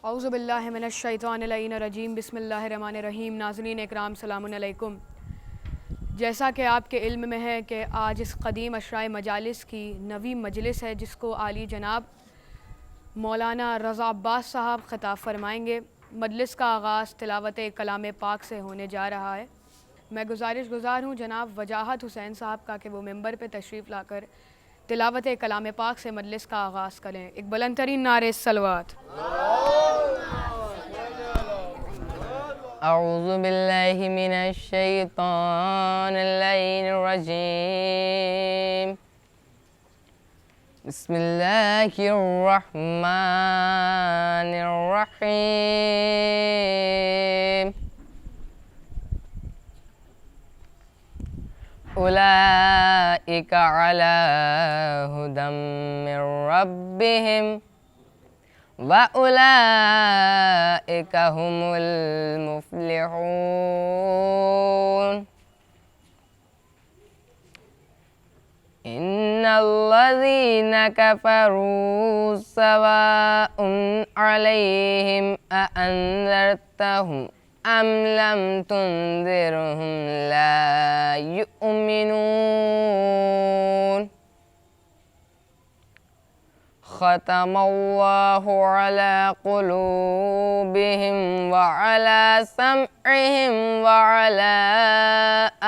اعوذ باللہ من الشیطان اللعین الرجیم بسم اللہ الرحمن الرحیم۔ ناظرین اکرام سلام علیکم۔ جیسا کہ آپ کے علم میں ہے کہ آج اس قدیم اشرائے مجالس کی 9ویں مجلس ہے، جس کو عالی جناب مولانا رضا عباس صاحب خطاب فرمائیں گے۔ مجلس کا آغاز تلاوت کلام پاک سے ہونے جا رہا ہے۔ میں گزار ہوں جناب وجاہت حسین صاحب کا کہ وہ ممبر پہ تشریف لا کر تلاوت کلام پاک سے مجلس کا آغاز کریں۔ ایک بلند ترین نعرہ صلوات۔ اعوذ باللہ من الشیطان اللعین الرجیم، بسم اللہ الرحمن الرحیم۔ اولئک علی ھدی من ربہم وَأُولَئِكَ هُمُ الْمُفْلِحُونَ۔ إِنَّ الَّذِينَ كَفَرُوا سَوَاءٌ عَلَيْهِمْ أَأَنذَرْتَهُمْ أَمْ لَمْ تُنذِرْهُمْ لَا يُؤْمِنُونَ۔ ختم اللہ علی قلوبہم وعلی سمعہم وعلی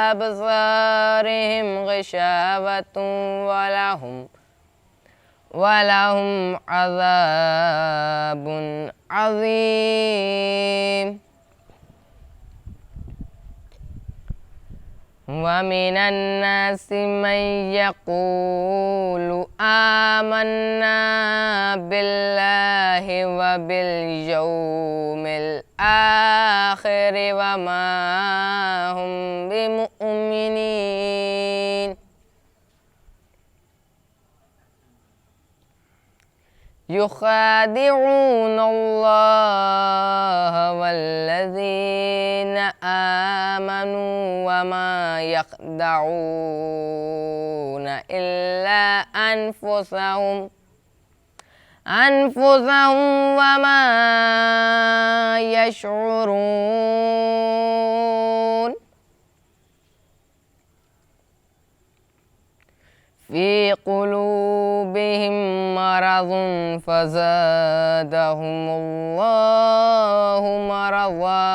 ابصارہم غشاوۃ ولہم عذاب عظیم۔ وَمِنَ النَّاسِ مَن يَقُولُ آمَنَّا بِاللَّهِ وَبِالْيَوْمِ الْآخِرِ وَمَا هُمْ بِمُؤْمِنِينَ۔ يخادعون الله والذين آمنوا وما يخدعون إلا أنفسهم وما يشعرون۔ في قلوبهم مرض فزادهم الله مرضا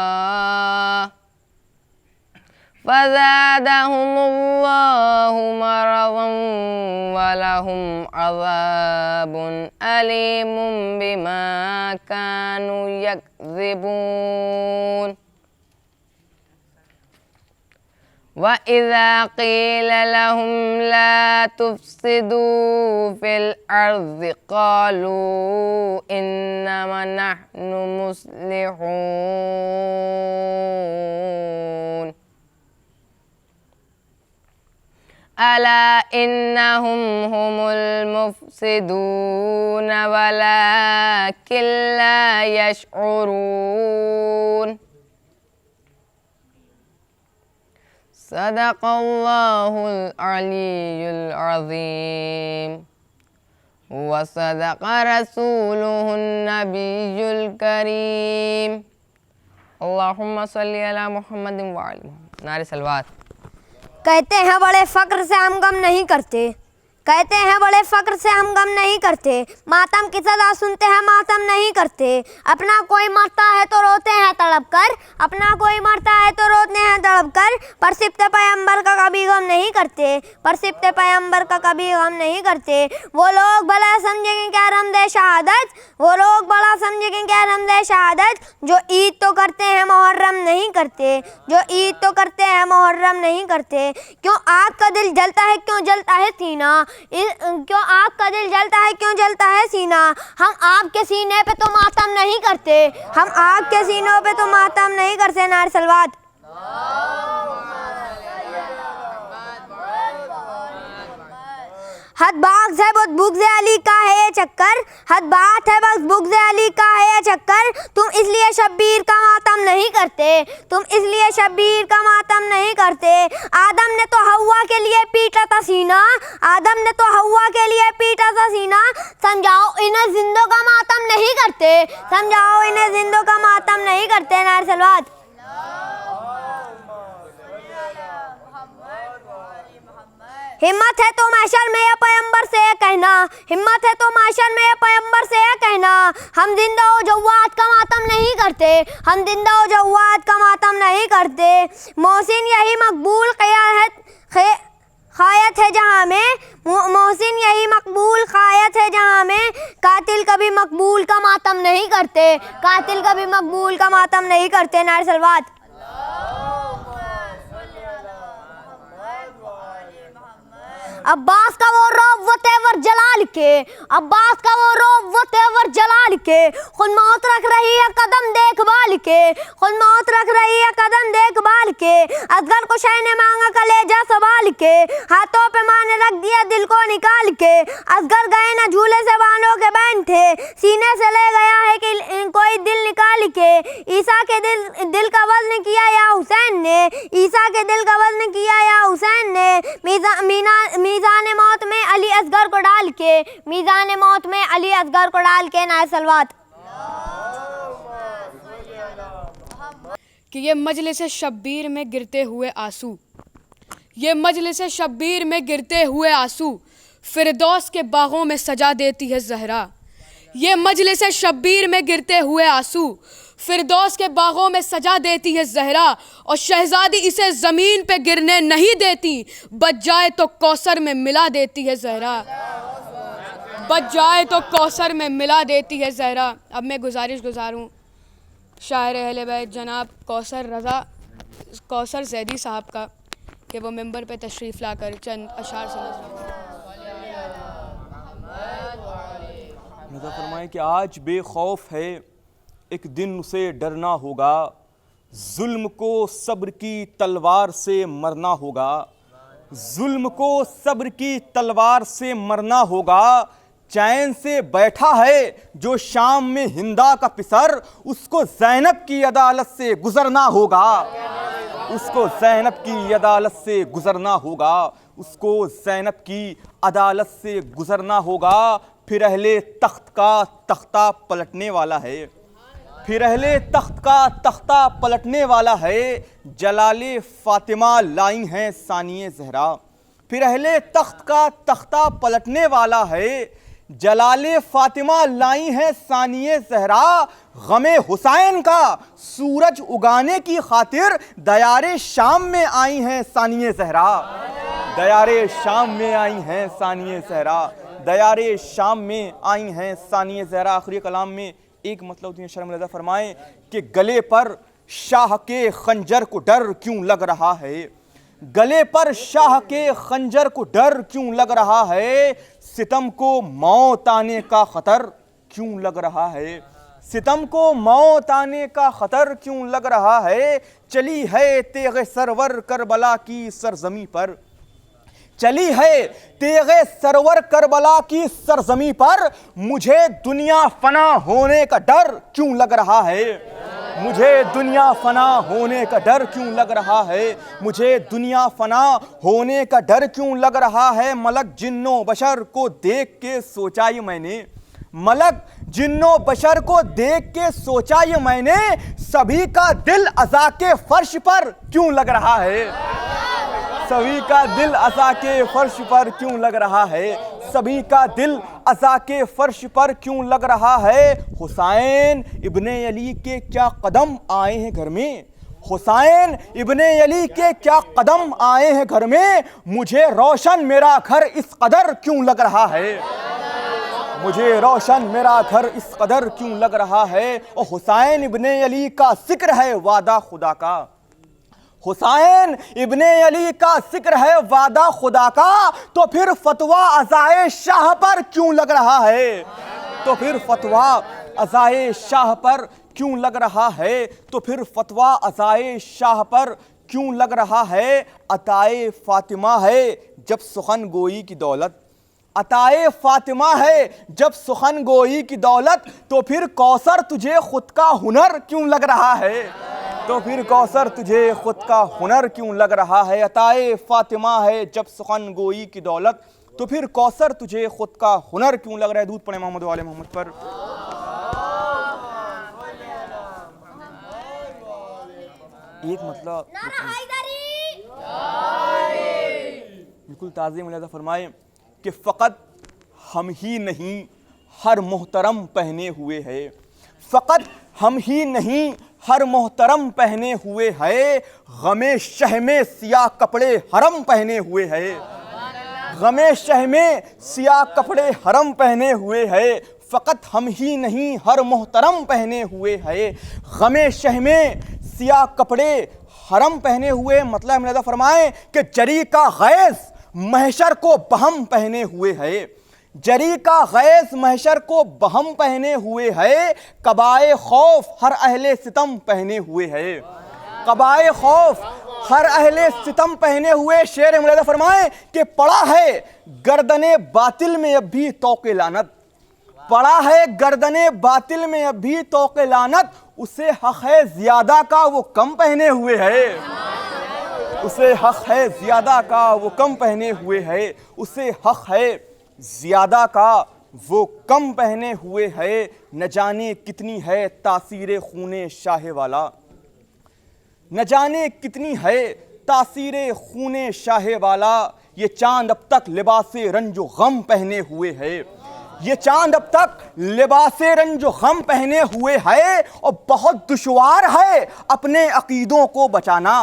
ولهم عذاب أليم بما كانوا يكذبون۔ وَإِذَا قِيلَ لَهُمْ لَا تُفْسِدُوا فِي الْأَرْضِ قَالُوا إِنَّمَا نَحْنُ مُصْلِحُونَ۔ أَلَا إِنَّهُمْ هُمُ الْمُفْسِدُونَ وَلَكِنْ لَا يَشْعُرُونَ۔ صدق اللہ العلی العظیم وصدق رسولہ النبی الکریم۔ اللہم صلی علی محمد وعلی محمد۔ نعرہ صلوات۔ کہتے ہیں بڑے فقر سے ہم غم نہیں کرتے، کہتے ہیں بڑے فقر سے ہم غم نہیں کرتے، ماتم کی صدا سنتے ہیں ماتم نہیں کرتے۔ اپنا کوئی مرتا ہے تو روتے ہیں تڑپ کر، اپنا کوئی مرتا ہے تو روتے ہیں تڑپ کر، پر صفت پیغمبر کا کبھی غم نہیں کرتے، پر صفت پیغمبر کا کبھی غم نہیں کرتے۔ وہ لوگ بڑا سمجھیں گے کیا رمض شہادت، وہ لوگ بڑا سمجھیں گے کیا رمض شہادت، جو عید تو کرتے ہیں محرم نہیں کرتے، جو عید تو کرتے ہیں محرم نہیں کرتے۔ کیوں آگ کا دل جلتا ہے، کیوں جلتا ہے سینہ، کیوں آگ کا دل جلتا ہے، کیوں جلتا ہے سینہ۔ ہم آگ کے سینے پہ تو ماتم نہیں کرتے، ہم آگ کے سینوں پہ تو ماتم نہیں کرتے۔ نعرہ صلوات۔ حد بات ہے بس بغض علی کا ہے یہ چکر، حد بات ہے بس بغض علی کا ہے یہ شکر تم اس لیے شبیر کا ماتم نہیں کرتے، تم اس لیے شبیر کا ماتم نہیں کرتے۔ آدم نے تو ہوا کے لیے پیٹا تھا سینہ، آدم نے تو ہوا کے لیے پیٹا تھا سینہ، سمجھاؤ انہیں زندوں کا ماتم نہیں کرتے، سمجھاؤ انہیں زندوں کا ماتم نہیں کرتے۔ نعرہ صلوات۔ ہمت ہے تو محشر میں یہ پیغمبر سے یہ کہنا، ہمت ہے تو محشر میں یہ پیغمبر سے یہ کہنا، ہم زندہ و جواد کا ماتم نہیں کرتے، ہم زندہ و جواد کا ماتم نہیں کرتے۔ محسن یہی مقبول خایت ہے جہاں میں، محسن یہی مقبول خایت ہے جہاں میں، قاتل کبھی مقبول کا ماتم نہیں کرتے، قاتل کبھی مقبول کا ماتم نہیں کرتے۔ نعرہ صلوات۔ عباس کا وہ روب وہ تیور جلال کے، عباس کا وہ روب وہ تیور جلال کے، خود موت رکھ رہی ہے قدم دیکھ بھال کے، خود موت رکھ رہی ہے قدم دیکھ بھال کے، اصغر کو شہ نے مانگا کلیجہ سنبھال کے، ہاتھوں پہ ماں نے رکھ دیا دل کو نکال کے، اصغر گئے نہ جھولے سے بانوں کے بین تھے، سینے سے لے گیا ہے کہ کوئی دل نکال کے، عیسیٰ کے دل کا وزن کیا یا حسین نے، عیسیٰ کے دل کا وزن کیا یا حسین نے، میزان موت میں علی اصغر کو ڈال کے، میزان موت میں علی اصغر کو ڈال کے۔ نعرہ صلوات۔ کہ یہ مجلس شبیر میں گرتے ہوئے آنسو، یہ مجلس شبیر میں گرتے ہوئے آنسو فردوس کے باغوں میں سجا دیتی ہے زہرا، یہ مجلس شبیر میں گرتے ہوئے آنسو فردوس کے باغوں میں سجا دیتی ہے زہرا، اور شہزادی اسے زمین پہ گرنے نہیں دیتی، بچ جائے تو کوثر میں ملا دیتی ہے زہرا، بچ جائے تو کوثر میں ملا دیتی ہے زہرا۔ اب میں گزاروں شاعر اہل بیت جناب کوثر زیدی صاحب کا کہ وہ ممبر پہ تشریف لا کر چند اشعار نظر فرمائیں کہ آج بے خوف ہے، ایک دن اسے ڈرنا ہوگا، ظلم کو صبر کی تلوار سے مرنا ہوگا، ظلم کو صبر کی تلوار سے مرنا ہوگا، چین سے بیٹھا ہے جو شام میں ہندا کا پسر، اس کو زینب کی عدالت سے گزرنا ہوگا، اس کو زینب کی عدالت سے گزرنا ہوگا، اس کو زینب کی عدالت سے گزرنا ہوگا۔ پھر اہل تخت کا تختہ پلٹنے والا ہے، پھر اہل تخت کا تختہ پلٹنے والا ہے، جلال فاطمہ لائی ہیں ثانیہ زہرا، پھر اہل تخت کا تختہ پلٹنے والا ہے، جلال فاطمہ لائی ہیں ثانیہ زہرا، غم حسین کا سورج اگانے کی خاطر دیار شام میں آئی ہیں ثانیہ زہرا، دیار شام میں آئی ہیں ثانیہ زہرا، دیار شام میں آئی ہیں ثانیہ زہرا۔ آخری کلام میں ایک مطلب دین شرم رضا فرمائیں کہ گلے پر شاہ کے خنجر کو ڈر کیوں لگ رہا ہے، گلے پر شاہ کے خنجر کو ڈر کیوں لگ رہا ہے، ستم کو موت آنے کا خطر کیوں لگ رہا ہے، ستم کو موت آنے کا خطر کیوں لگ رہا ہے، چلی ہے تیغ سرور کربلا کی سرزمین پر، چلی ہے تیغ سرور کربلا کی سرزمین پر، مجھے دنیا فنا ہونے کا ڈر کیوں لگ رہا ہے، مجھے دنیا فنا ہونے کا ڈر کیوں لگ رہا ہے، مجھے دنیا فنا ہونے کا ڈر کیوں لگ رہا ہے، ملک جن و بشر کو دیکھ کے سوچا یہ میں نے، ملک جن و بشر کو دیکھ کے سوچا یہ میں نے، سبھی کا دل عزا کے فرش پر کیوں لگ رہا ہے، سبھی کا دل عزا کے فرش پر کیوں لگ رہا ہے، سبھی کا دل عزا کے فرش پر کیوں لگ رہا ہے، حسین ابن علی کے کیا قدم آئے ہیں گھر میں، حسین ابن علی کے کیا قدم آئے ہیں گھر میں، مجھے روشن میرا گھر اس قدر کیوں لگ رہا ہے، مجھے روشن میرا گھر اس قدر کیوں لگ رہا ہے، اور حسین ابن علی کا ذکر ہے وعدہ خدا کا، حسین ابن علی کا ذکر ہے وعدہ خدا کا، تو پھر فتویٰ عزائے شاہ پر کیوں لگ رہا ہے، تو پھر فتویٰ عزائے شاہ پر کیوں لگ رہا ہے، تو پھر فتویٰ عزائے شاہ پر کیوں لگ رہا ہے، عطائے فاطمہ ہے جب سخن گوئی کی دولت، عطائے فاطمہ ہے جب سخن گوئی کی دولت، تو پھر کوثر تجھے خود کا ہنر کیوں لگ رہا ہے؟ تو پھر کوثر تجھے خود کا ہنر کیوں لگ رہا ہے؟ عطائے فاطمہ ہے جب سخن گوئی کی دولت، تو پھر کوثر تجھے خود کا ہنر کیوں لگ رہا ہے؟ دودھ پڑھیں محمد و آل محمد پر۔ ایک مطلب بالکل تازہ ملاحظہ فرمائے کہ فقط ہم ہی نہیں ہر محترم پہنے ہوئے ہے، فقط ہم ہی نہیں ہر محترم پہنے ہوئے ہے، غم شہ میں سیاہ کپڑے حرم پہنے ہوئے ہے، غم شہ میں سیاہ کپڑے حرم پہنے ہوئے ہے، فقط ہم ہی نہیں ہر محترم پہنے ہوئے ہے، غم شہ میں سیاہ کپڑے حرم پہنے ہوئے۔ مطلب ملاحظہ فرمائیں کہ جری کا غیظ محشر کو بہم پہنے ہوئے ہے، جری کا غیظ محشر کو بہم پہنے ہوئے ہے، قبائے خوف ہر اہل ستم پہنے ہوئے ہے، قبائے خوف ہر اہل ستم پہنے ہوئے۔ شعر ملاحظہ فرمائیں کہ پڑا ہے گردن باطل میں اب بھی طوق لعنت، پڑا ہے گردن باطل میں اب بھی طوق لعنت، اسے حق ہے زیادہ کا وہ کم پہنے ہوئے ہے، اسے حق ہے زیادہ کا وہ کم پہنے ہوئے ہے، اسے حق ہے زیادہ کا وہ کم پہنے ہوئے ہے۔ نہ جانے کتنی ہے تاثیر خون شاہ والا، نہ جانے کتنی ہے تاثیر خون شاہ والا، یہ چاند اب تک لباس رنج و غم پہنے ہوئے ہے، یہ چاند اب تک لباس رنج و غم پہنے ہوئے ہے، اور بہت دشوار ہے اپنے عقیدوں کو بچانا،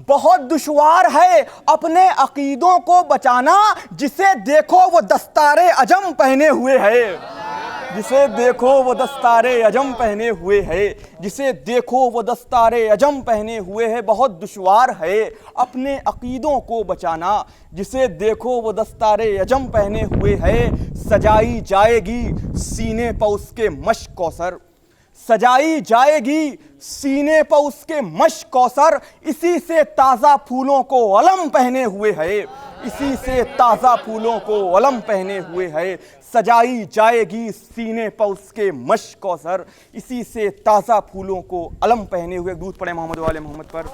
بہت دشوار ہے اپنے عقیدوں کو بچانا، جسے دیکھو وہ دستار عجم پہنے ہوئے ہے، جسے دیکھو وہ دستار عجم پہنے ہوئے ہے، جسے دیکھو وہ دستار عجم پہنے ہوئے ہے، بہت دشوار ہے اپنے عقیدوں کو بچانا، جسے دیکھو وہ دستار عجم پہنے ہوئے ہے۔ سجائی جائے گی سینے پر اس کے مشک کوثر، سجائی جائے گی سینے پر اس کے مشک کوثر، اسی سے تازہ پھولوں کو علم پہنے ہوئے ہے، اسی سے تازہ پھولوں کو علم پہنے ہوئے ہے۔ سجائی جائے گی سینے پر اس کے مشک کوثر، اسی سے تازہ پھولوں کو علم پہنے ہوئے۔ دودھ پڑھیں محمد و آل محمد پر۔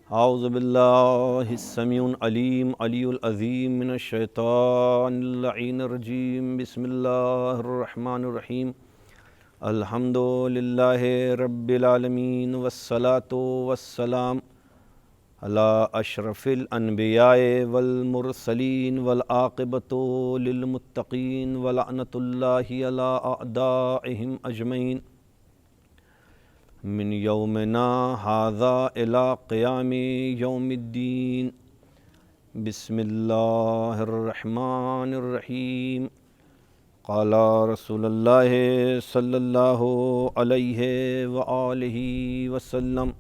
اعوذ باللہ السمیع العلیم علی العظیم من الشیطان اللعین الرجیم، بسم اللہ الرحمن الرحیم، الحمد للہ رب العالمین، والصلاة والسلام علی اشرف الانبیاء والمرسلین، والعاقبۃ للمتقین، ولعنۃ اللہ علی اعدائہم اجمعین، من یومنا ھذا الی قیام یوم الدین، بسم اللہ الرحمن الرحیم۔ قال رسول اللہ صلی اللہ علیہ وآلہ وسلم،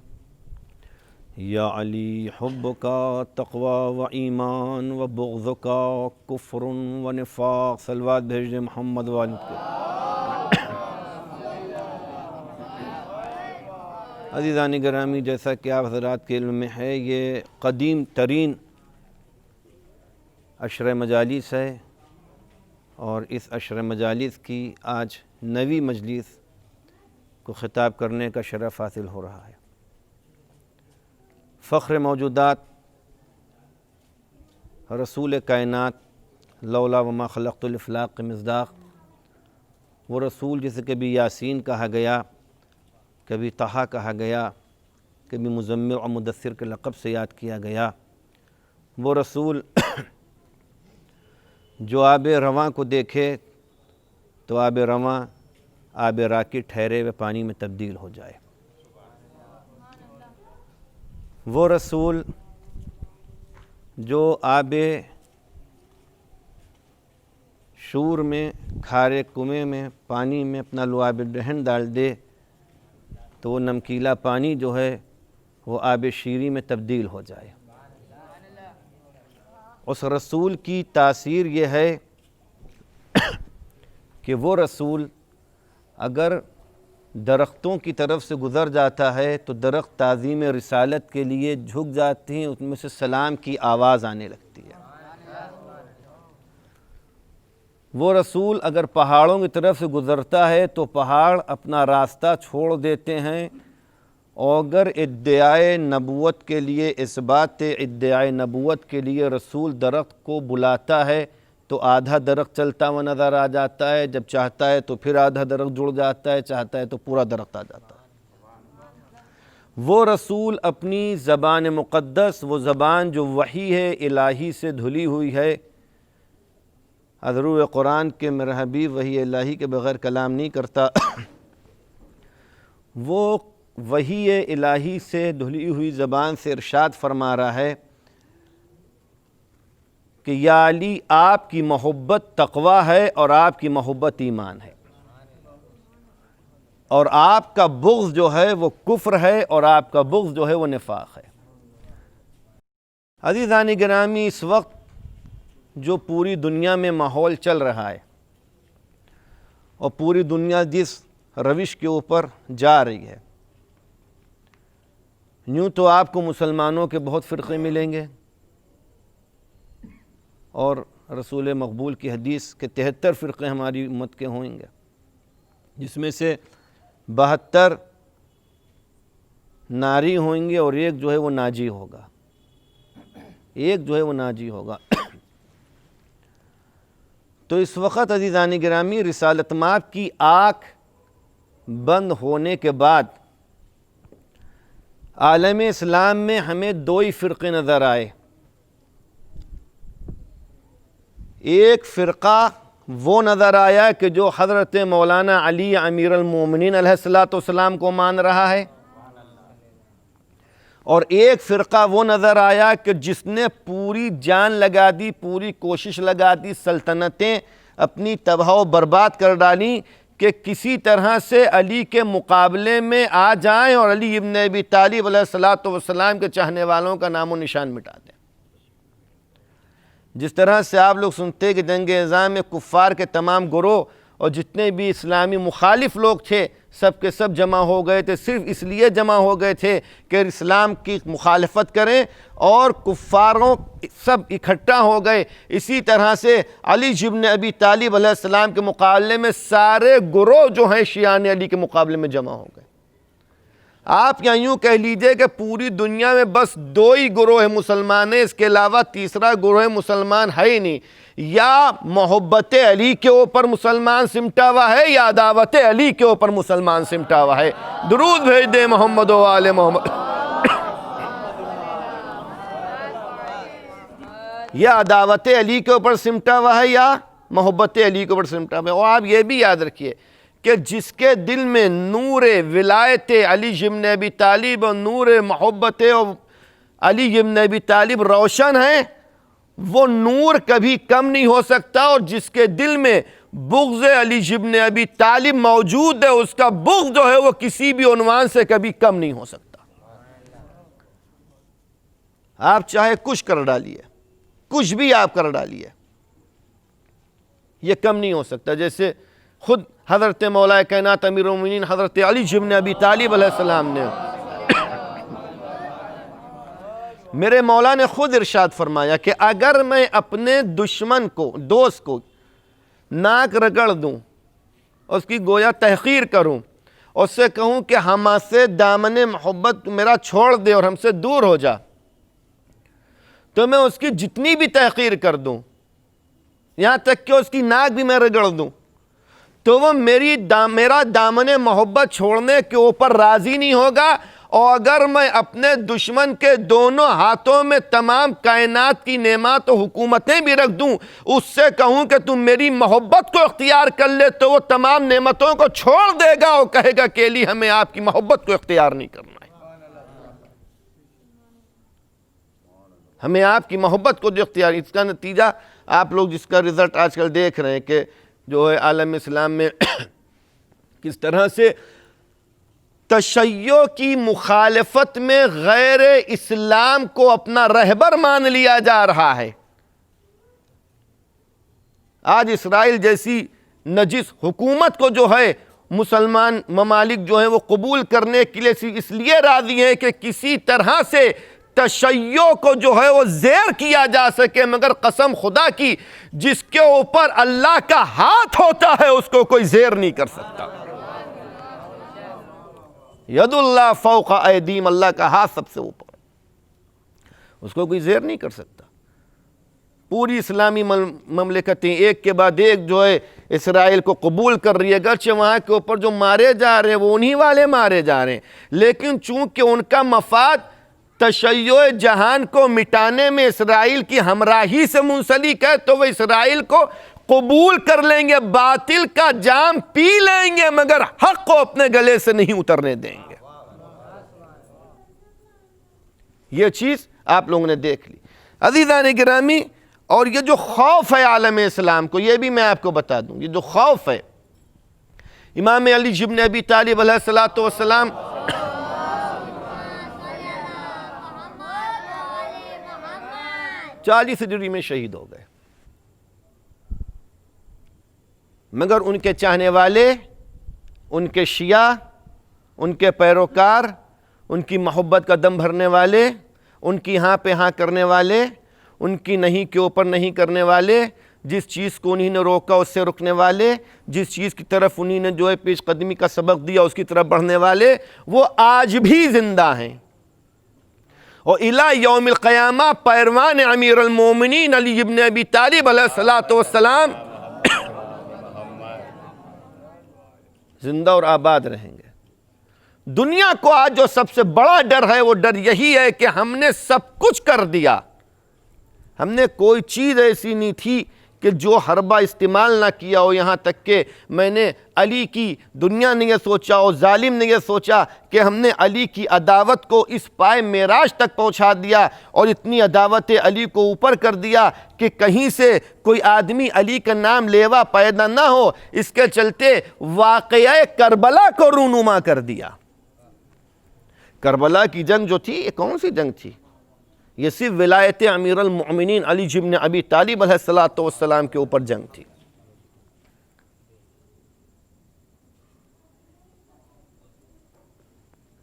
یا علی حبک تقوی و ایمان و بغضک کفر و نفاق۔ صلوات بھیج دیں محمد والد کے۔ عزیزان گرامی، جیسا کہ آپ حضرات کے علم میں ہے، یہ قدیم ترین عشر مجالس ہے، اور اس عشر مجالس کی آج 9ویں مجلس کو خطاب کرنے کا شرف حاصل ہو رہا ہے۔ فخر موجودات، رسول کائنات، لولا وما خلقت الافلاق مصداق، وہ رسول جسے کبھی یاسین کہا گیا، کبھی طہا کہا گیا، کبھی مزمل اور مدثر کے لقب سے یاد کیا گیا، وہ رسول جو آب رواں کو دیکھے تو آب رواں آب راکی ٹھہرے ہوئے پانی میں تبدیل ہو جائے، وہ رسول جو آب شور میں، کھارے کنویں میں، پانی میں اپنا لعاب دہن ڈال دے تو وہ نمکیلا پانی جو ہے وہ آب شیریں میں تبدیل ہو جائے۔ اس رسول کی تاثیر یہ ہے کہ وہ رسول اگر درختوں کی طرف سے گزر جاتا ہے تو درخت تعظیم رسالت کے لیے جھک جاتے ہیں، اس میں سے سلام کی آواز آنے لگتی ہے۔ وہ رسول اگر پہاڑوں کی طرف سے گزرتا ہے تو پہاڑ اپنا راستہ چھوڑ دیتے ہیں، اور اگر ادعائے نبوت کے لیے، اثبات ادعائے نبوت کے لیے رسول درخت کو بلاتا ہے تو آدھا درخت چلتا ہوا نظر آ جاتا ہے، جب چاہتا ہے تو پھر آدھا درخت جڑ جاتا ہے، چاہتا ہے تو پورا درخت آ جاتا ہے۔ وہ رسول اپنی زبان مقدس، وہ زبان جو وحی ہے الہی سے دھلی ہوئی ہے، حضور قرآن کے میرا حبیب وحی الہی کے بغیر کلام نہیں کرتا، وہ وحی الہی سے دھلی ہوئی زبان سے ارشاد فرما رہا ہے کہ یا علی آپ کی محبت تقوی ہے اور آپ کی محبت ایمان ہے، اور آپ کا بغض جو ہے وہ کفر ہے، اور آپ کا بغض جو ہے وہ نفاق ہے۔ عزیزان گرامی، اس وقت جو پوری دنیا میں ماحول چل رہا ہے اور پوری دنیا جس روش کے اوپر جا رہی ہے، یوں تو آپ کو مسلمانوں کے بہت فرقے ملیں گے، اور رسول مقبول کی حدیث کے 73 فرقے ہماری امت کے ہوں گے، جس میں سے 72 ناری ہوئیں گے اور ایک جو ہے وہ ناجی ہوگا، ایک جو ہے وہ ناجی ہوگا۔ تو اس وقت عزیزان گرامی، رسالت مآب کی آنکھ بند ہونے کے بعد عالم اسلام میں ہمیں دو ہی فرقے نظر آئے۔ ایک فرقہ وہ نظر آیا کہ جو حضرت مولانا علی امیر المومنین علیہ السلام کو مان رہا ہے، اور ایک فرقہ وہ نظر آیا کہ جس نے پوری جان لگا دی، پوری کوشش لگا دی، سلطنتیں اپنی تباہ و برباد کر ڈالی کہ کسی طرح سے علی کے مقابلے میں آ جائیں اور علی ابن ابی طالب علیہ السلام کے چاہنے والوں کا نام و نشان مٹا دیں۔ جس طرح سے آپ لوگ سنتے ہیں کہ جنگ عظام میں کفار کے تمام گروہ اور جتنے بھی اسلامی مخالف لوگ تھے سب کے سب جمع ہو گئے تھے، صرف اس لیے جمع ہو گئے تھے کہ اسلام کی مخالفت کریں، اور کفاروں سب اکٹھا ہو گئے۔ اسی طرح سے علی ابن ابی طالب علیہ السلام کے مقابلے میں سارے گروہ جو ہیں شیعان علی کے مقابلے میں جمع ہو گئے۔ آپ یہاں یوں کہہ لیجئے کہ پوری دنیا میں بس دو ہی گروہ مسلمان ہیں، اس کے علاوہ تیسرا گروہ مسلمان ہے ہی نہیں۔ یا محبت علی کے اوپر مسلمان سمٹا ہوا ہے، یا عداوت علی کے اوپر مسلمان سمٹا ہوا ہے۔ درود بھیج دے محمد و آل محمد۔ یا عداوت علی کے اوپر سمٹا ہوا ہے یا محبت علی کے اوپر سمٹا ہوا ہے۔ اور آپ یہ بھی یاد رکھیے کہ جس کے دل میں نور ولایت علی ابن ابی طالب اور نور محبت علی ابن ابی طالب روشن ہے، وہ نور کبھی کم نہیں ہو سکتا، اور جس کے دل میں بغض علی ابن ابی طالب موجود ہے، اس کا بغض جو ہے وہ کسی بھی عنوان سے کبھی کم نہیں ہو سکتا۔ آپ چاہے کچھ کر ڈالیے، کچھ بھی آپ کر ڈالیے، یہ کم نہیں ہو سکتا۔ جیسے خود حضرت مولا کائنات امیر المومنین حضرت علی ابن ابی طالب علیہ السلام نے، میرے مولا نے خود ارشاد فرمایا کہ اگر میں اپنے دشمن کو، دوست کو ناک رگڑ دوں، اس کی گویا تحقیر کروں، اس سے کہوں کہ ہم سے دامن محبت میرا چھوڑ دے اور ہم سے دور ہو جا، تو میں اس کی جتنی بھی تحقیر کر دوں، یہاں تک کہ اس کی ناک بھی میں رگڑ دوں، تو وہ میرا دامن محبت چھوڑنے کے اوپر راضی نہیں ہوگا۔ اور اگر میں اپنے دشمن کے دونوں ہاتھوں میں تمام کائنات کی نعمت و حکومتیں بھی رکھ دوں، اس سے کہوں کہ تم میری محبت کو اختیار کر لے، تو وہ تمام نعمتوں کو چھوڑ دے گا اور کہے گا کہ علی ہمیں آپ کی محبت کو اختیار نہیں کرنا ہے، ہمیں آپ کی محبت کو جو اختیار۔ اس کا نتیجہ آپ لوگ جس کا رزلٹ آج کل دیکھ رہے ہیں کہ جو ہے عالم اسلام میں کس طرح سے تشیع کی مخالفت میں غیر اسلام کو اپنا رہبر مان لیا جا رہا ہے۔ آج اسرائیل جیسی نجس حکومت کو جو ہے مسلمان ممالک جو ہیں وہ قبول کرنے کے لیے اس لیے راضی ہیں کہ کسی طرح سے تشیع کو جو ہے وہ زیر کیا جا سکے، مگر قسم خدا کی جس کے اوپر اللہ کا ہاتھ ہوتا ہے اس کو کوئی زیر نہیں کر سکتا۔ ید اللہ فوق ایدیم، اللہ کا ہاتھ سب سے اوپر، اس کو کوئی زیر نہیں کر سکتا۔ پوری اسلامی مملکتیں ایک کے بعد ایک جو ہے اسرائیل کو قبول کر رہی ہے، اگرچہ وہاں کے اوپر جو مارے جا رہے ہیں وہ انہی والے مارے جا رہے ہیں، لیکن چونکہ ان کا مفاد تشیع جہان کو مٹانے میں اسرائیل کی ہمراہی سے منسلک ہے تو وہ اسرائیل کو قبول کر لیں گے، باطل کا جام پی لیں گے، مگر حق کو اپنے گلے سے نہیں اترنے دیں گے۔ یہ چیز آپ لوگوں نے دیکھ لی۔ عزیزان گرامی، اور یہ جو خوف ہے عالم اسلام کو، یہ بھی میں آپ کو بتا دوں، یہ جو خوف ہے، امام علی ابن ابی طالب علیہ السلام 40 ہجری میں شہید ہو گئے، مگر ان کے چاہنے والے، ان کے شیعہ، ان کے پیروکار، ان کی محبت کا دم بھرنے والے، ان کی ہاں پہ ہاں کرنے والے، ان کی نہیں کے اوپر نہیں کرنے والے، جس چیز کو انہی نے روکا اس سے رکنے والے، جس چیز کی طرف انہی نے جو ہے پیش قدمی کا سبق دیا اس کی طرف بڑھنے والے، وہ آج بھی زندہ ہیں، اور الہ یوم القیامہ پیروان امیر المومنین علی ابن ابی طالب علیہ السلام زندہ اور آباد رہیں گے۔ دنیا کو آج جو سب سے بڑا ڈر ہے وہ ڈر یہی ہے کہ ہم نے سب کچھ کر دیا، ہم نے کوئی چیز ایسی نہیں تھی کہ جو حربہ استعمال نہ کیا ہو، یہاں تک کہ میں نے علی کی، دنیا نے یہ سوچا اور ظالم نے یہ سوچا کہ ہم نے علی کی عداوت کو اس پائے معراج تک پہنچا دیا اور اتنی عداوت علی کو اوپر کر دیا کہ کہیں سے کوئی آدمی علی کا نام لیوا پیدا نہ ہو، اس کے چلتے واقعہ کربلا کو رونما کر دیا۔ کربلا کی جنگ جو تھی یہ کون سی جنگ تھی؟ یہ صرف ولایت امیر المؤمنین علی ابن ابی طالب علیہ السلام کے اوپر جنگ تھی۔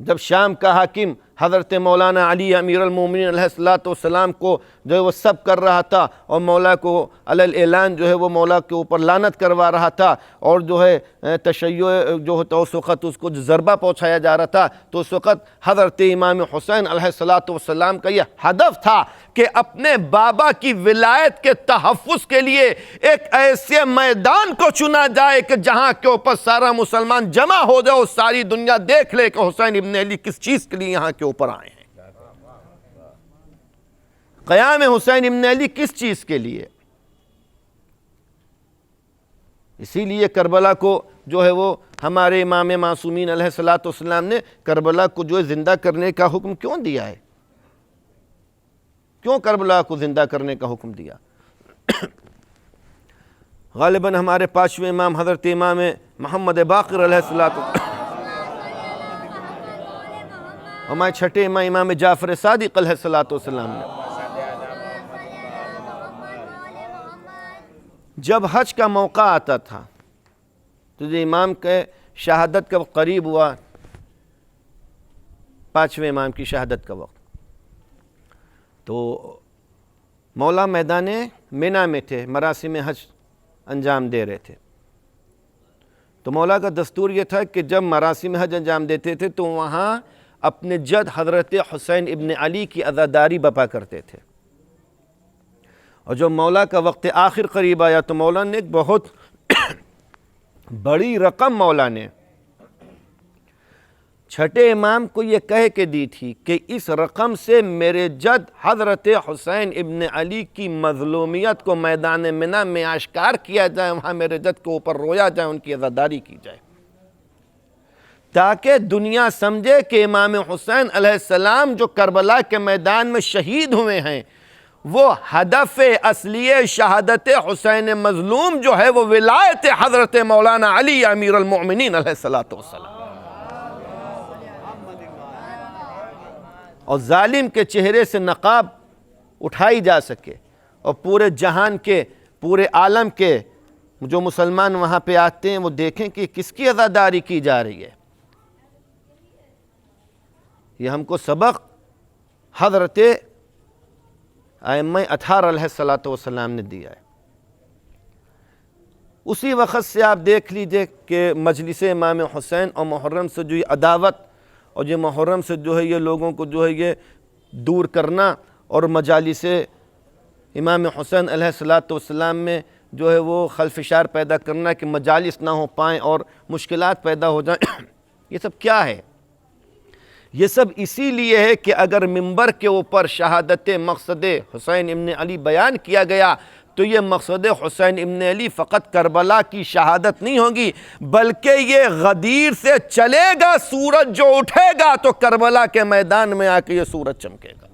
جب شام کا حاکم حضرت مولانا علی امیر المومنین علیہ السلام کو جو ہے وہ سب کر رہا تھا اور مولا کو علی الاعلان جو ہے وہ مولا کے اوپر لعنت کروا رہا تھا، اور جو ہے تشیع جو ہوتا اس وقت اس کو ضربہ پہنچایا جا رہا تھا، تو اس وقت حضرت امام حسین علیہ السلام کا یہ ہدف تھا کہ اپنے بابا کی ولایت کے تحفظ کے لیے ایک ایسے میدان کو چنا جائے کہ جہاں کے اوپر سارا مسلمان جمع ہو جائے اور ساری دنیا دیکھ لے کہ حسین ابن علی کس چیز کے لیے یہاں کے اوپر آئے ہیں۔ قیام حسین ابن علی کس چیز کے لیے؟ اسی لیے کربلا کو جو ہے وہ ہمارے امام معصومین علیہ السلام نے کربلا کو جو ہے زندہ کرنے کا حکم کیوں دیا ہے؟ کیوں کربلا کو زندہ کرنے کا حکم دیا؟ غالباً ہمارے پانچویں امام حضرت امام محمد باقر علیہ السلام، ہمارے چھٹے امام جعفر صادق علیہ السلام نے جب حج کا موقع آتا تھا تو جو امام کے شہادت کا قریب ہوا، پانچویں امام کی شہادت کا وقت، تو مولا میدان مینا میں تھے، مراسم حج انجام دے رہے تھے۔ تو مولا کا دستور یہ تھا کہ جب مراسم حج انجام دیتے تھے تو وہاں اپنے جد حضرت حسین ابن علی کی عزاداری بپا کرتے تھے، اور جب مولا کا وقت آخر قریب آیا تو مولا نے ایک بہت بڑی رقم مولا نے چھٹے امام کو یہ کہہ کے دی تھی کہ اس رقم سے میرے جد حضرت حسین ابن علی کی مظلومیت کو میدان منا میں آشکار کیا جائے، وہاں میرے جد کے اوپر رویا جائے، ان کی عزاداری کی جائے، تاکہ دنیا سمجھے کہ امام حسین علیہ السلام جو کربلا کے میدان میں شہید ہوئے ہیں، وہ ہدف اصلی شہادت حسین مظلوم جو ہے وہ ولایت حضرت مولانا علی امیر المؤمنین علیہ السلام، اور ظالم کے چہرے سے نقاب اٹھائی جا سکے، اور پورے جہان کے، پورے عالم کے جو مسلمان وہاں پہ آتے ہیں وہ دیکھیں کہ کس کی عزاداری کی جا رہی ہے۔ یہ ہم کو سبق حضرت ائمہ اطہار علیہ الصلوۃ والسلام نے دیا ہے۔ اسی وقت سے آپ دیکھ لیجئے کہ مجلس امام حسین اور محرم سے جو یہ عداوت اور یہ محرم سے جو ہے یہ لوگوں کو جو ہے یہ دور کرنا اور مجالس امام حسین علیہ الصلوۃ والسلام میں جو ہے وہ خلفشار پیدا کرنا کہ مجالس نہ ہو پائیں اور مشکلات پیدا ہو جائیں، یہ سب کیا ہے؟ یہ سب اسی لیے ہے کہ اگر منبر کے اوپر شہادت مقصد حسین ابن علی بیان کیا گیا تو یہ مقصد حسین ابن علی فقط کربلا کی شہادت نہیں ہوگی، بلکہ یہ غدیر سے چلے گا سورج جو اٹھے گا تو کربلا کے میدان میں آ کے یہ سورج چمکے گا۔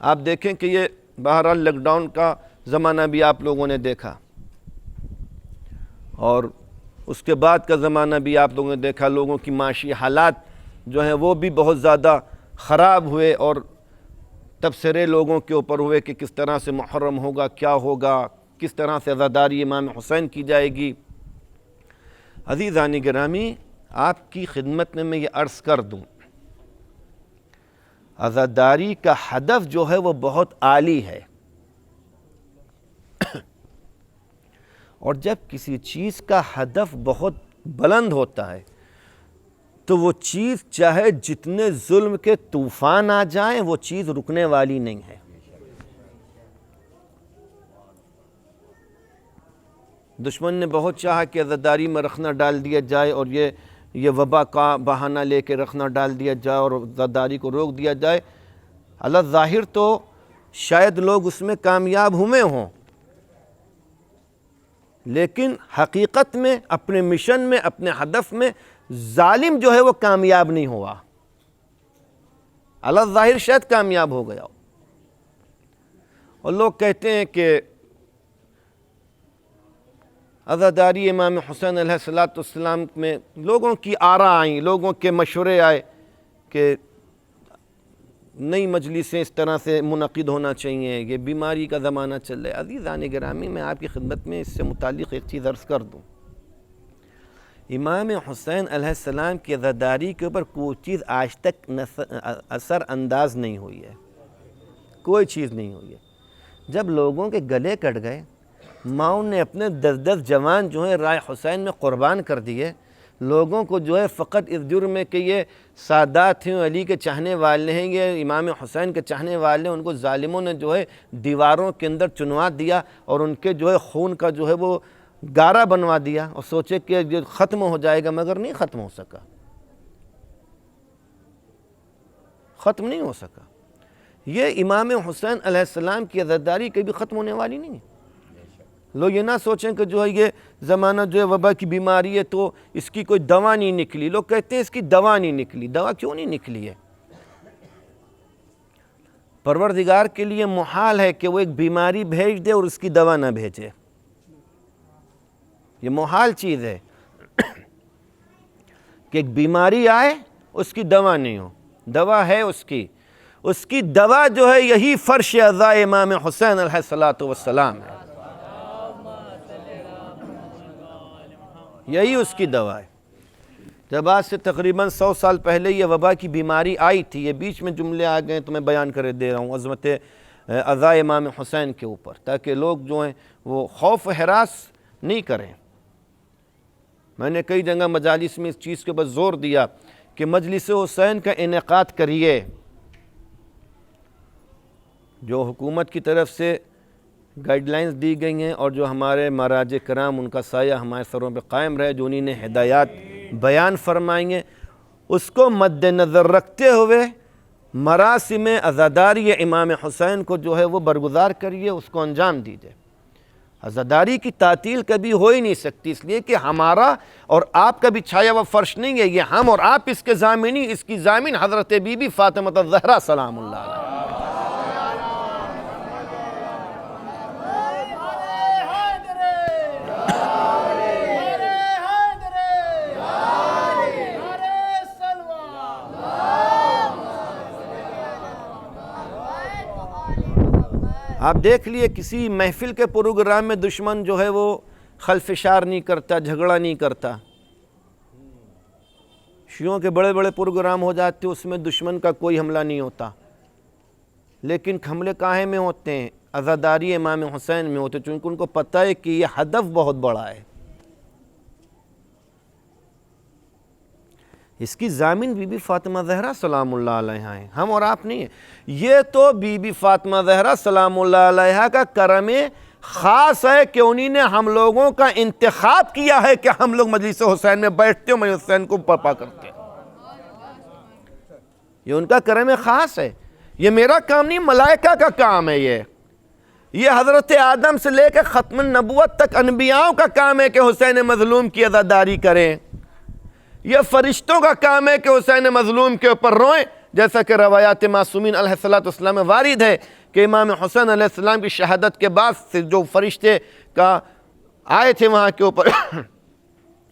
آپ دیکھیں کہ یہ بہرحال لاک ڈاؤن کا زمانہ بھی آپ لوگوں نے دیکھا، اور اس کے بعد کا زمانہ بھی آپ لوگوں نے دیکھا، لوگوں کی معاشی حالات جو ہیں وہ بھی بہت زیادہ خراب ہوئے، اور تبصرے لوگوں کے اوپر ہوئے کہ کس طرح سے محرم ہوگا، کیا ہوگا، کس طرح سے عزاداری امام حسین کی جائے گی۔ عزیزان گرامی، آپ کی خدمت میں یہ عرض کر دوں، عزاداری کا ہدف جو ہے وہ بہت عالی ہے، اور جب کسی چیز کا ہدف بہت بلند ہوتا ہے تو وہ چیز چاہے جتنے ظلم کے طوفان آ جائیں وہ چیز رکنے والی نہیں ہے۔ دشمن نے بہت چاہا کہ عزاداری میں رخنہ ڈال دیا جائے اور یہ وبا کا بہانہ لے کے رخنہ ڈال دیا جائے اور عزاداری کو روک دیا جائے۔ اللہ ظاہر تو شاید لوگ اس میں کامیاب ہوئے ہوں، لیکن حقیقت میں اپنے مشن میں، اپنے ہدف میں ظالم جو ہے وہ کامیاب نہیں ہوا۔ اللہ ظاہر شاید کامیاب ہو گیا، اور لوگ کہتے ہیں کہ عزاداری امام حسین علیہ السلام میں لوگوں کی آراء آئیں، لوگوں کے مشورے آئے کہ نئی مجلسیں اس طرح سے منعقد ہونا چاہیے، یہ بیماری کا زمانہ چل رہا ہے۔ عزیزان گرامی، میں آپ کی خدمت میں اس سے متعلق ایک چیز عرض کر دوں، امام حسین علیہ السلام کی عزاداری کے اوپر کوئی چیز آج تک اثر انداز نہیں ہوئی ہے، کوئی چیز نہیں ہوئی ہے۔ جب لوگوں کے گلے کٹ گئے، ماؤں نے اپنے 10 جوان جو ہیں رائے حسین میں قربان کر دیے، لوگوں کو جو ہے فقط اس جرم میں کہ یہ سادات ہیں، علی کے چاہنے والے ہیں، یہ امام حسین کے چاہنے والے ہیں، ان کو ظالموں نے جو ہے دیواروں کے اندر چنوا دیا اور ان کے جو ہے خون کا جو ہے وہ گارا بنوا دیا، اور سوچے کہ یہ ختم ہو جائے گا، مگر نہیں ختم ہو سکا، ختم نہیں ہو سکا۔ یہ امام حسین علیہ السلام کی عزاداری کبھی ختم ہونے والی نہیں ہے۔ لوگ یہ نہ سوچیں کہ جو ہے یہ زمانہ جو ہے وبا کی بیماری ہے تو اس کی کوئی دوا نہیں نکلی۔ لوگ کہتے ہیں اس کی دوا نہیں نکلی، دوا کیوں نہیں نکلی ہے؟ پروردگار کے لیے محال ہے کہ وہ ایک بیماری بھیج دے اور اس کی دوا نہ بھیجے، یہ محال چیز ہے کہ ایک بیماری آئے اس کی دوا نہیں ہو، دوا ہے اس کی دوا جو ہے یہی فرش عزا امام حسین علیہ السلام ہے، یہی اس کی دوا ہے۔ جب آج سے تقریباً 100 سال پہلے یہ وبا کی بیماری آئی تھی، یہ بیچ میں جملے آ گئے تو میں بیان کر دے رہا ہوں عظمت عزا امام حسین کے اوپر، تاکہ لوگ جو ہیں وہ خوف و ہراس نہیں کریں۔ میں نے کئی جگہ مجالس میں اس چیز کے اوپر زور دیا کہ مجلس حسین کا انعقاد کریے، جو حکومت کی طرف سے گائیڈ لائنز دی گئی ہیں اور جو ہمارے مراجع کرام ان کا سایہ ہمارے سروں پہ قائم رہے، جو انہی نے ہدایات بیان فرمائیں گے، اس کو مد نظر رکھتے ہوئے مراسم عزاداری امام حسین کو جو ہے وہ برگزار کریے، اس کو انجام دیجیے۔ عزاداری کی تعطیل کبھی ہو ہی نہیں سکتی، اس لیے کہ ہمارا اور آپ کا بھی چھایا ہوا فرش نہیں ہے، یہ ہم اور آپ اس کے ضامنی، اس کی ضامن حضرت بی بی فاطمہ الزہرا سلام اللہ علیہا۔ آپ دیکھ لیے کسی محفل کے پروگرام میں دشمن جو ہے وہ خلفشار نہیں کرتا، جھگڑا نہیں کرتا، شیعوں کے بڑے بڑے پروگرام ہو جاتے، اس میں دشمن کا کوئی حملہ نہیں ہوتا، لیکن حملے کاہے میں ہوتے ہیں؟ عزاداری امام حسین میں ہوتے، چونکہ ان کو پتہ ہے کہ یہ ہدف بہت بڑا ہے۔ اس کی ضامن بی بی فاطمہ زہرا سلام اللہ علیہا ہیں، ہم اور آپ نہیں ہیں۔ یہ تو بی بی فاطمہ زہرا سلام اللہ علیہا کا کرم خاص ہے کہ انہی نے ہم لوگوں کا انتخاب کیا ہے کہ ہم لوگ مجلس حسین میں بیٹھتے ہیں، مجلس حسین کو برپا کرتے ہیں۔ یہ ان کا کرم خاص ہے، یہ میرا کام نہیں، ملائکہ کا کام ہے۔ یہ حضرت آدم سے لے کے ختم النبوت تک انبیاؤں کا کام ہے کہ حسین مظلوم کی عزاداری کریں۔ یہ فرشتوں کا کام ہے کہ حسین مظلوم کے اوپر روئیں، جیسا کہ روایات معصومین علیہ السلام میں وارد ہے کہ امام حسین علیہ السلام کی شہادت کے بعد سے جو فرشتے کا آئے تھے وہاں کے اوپر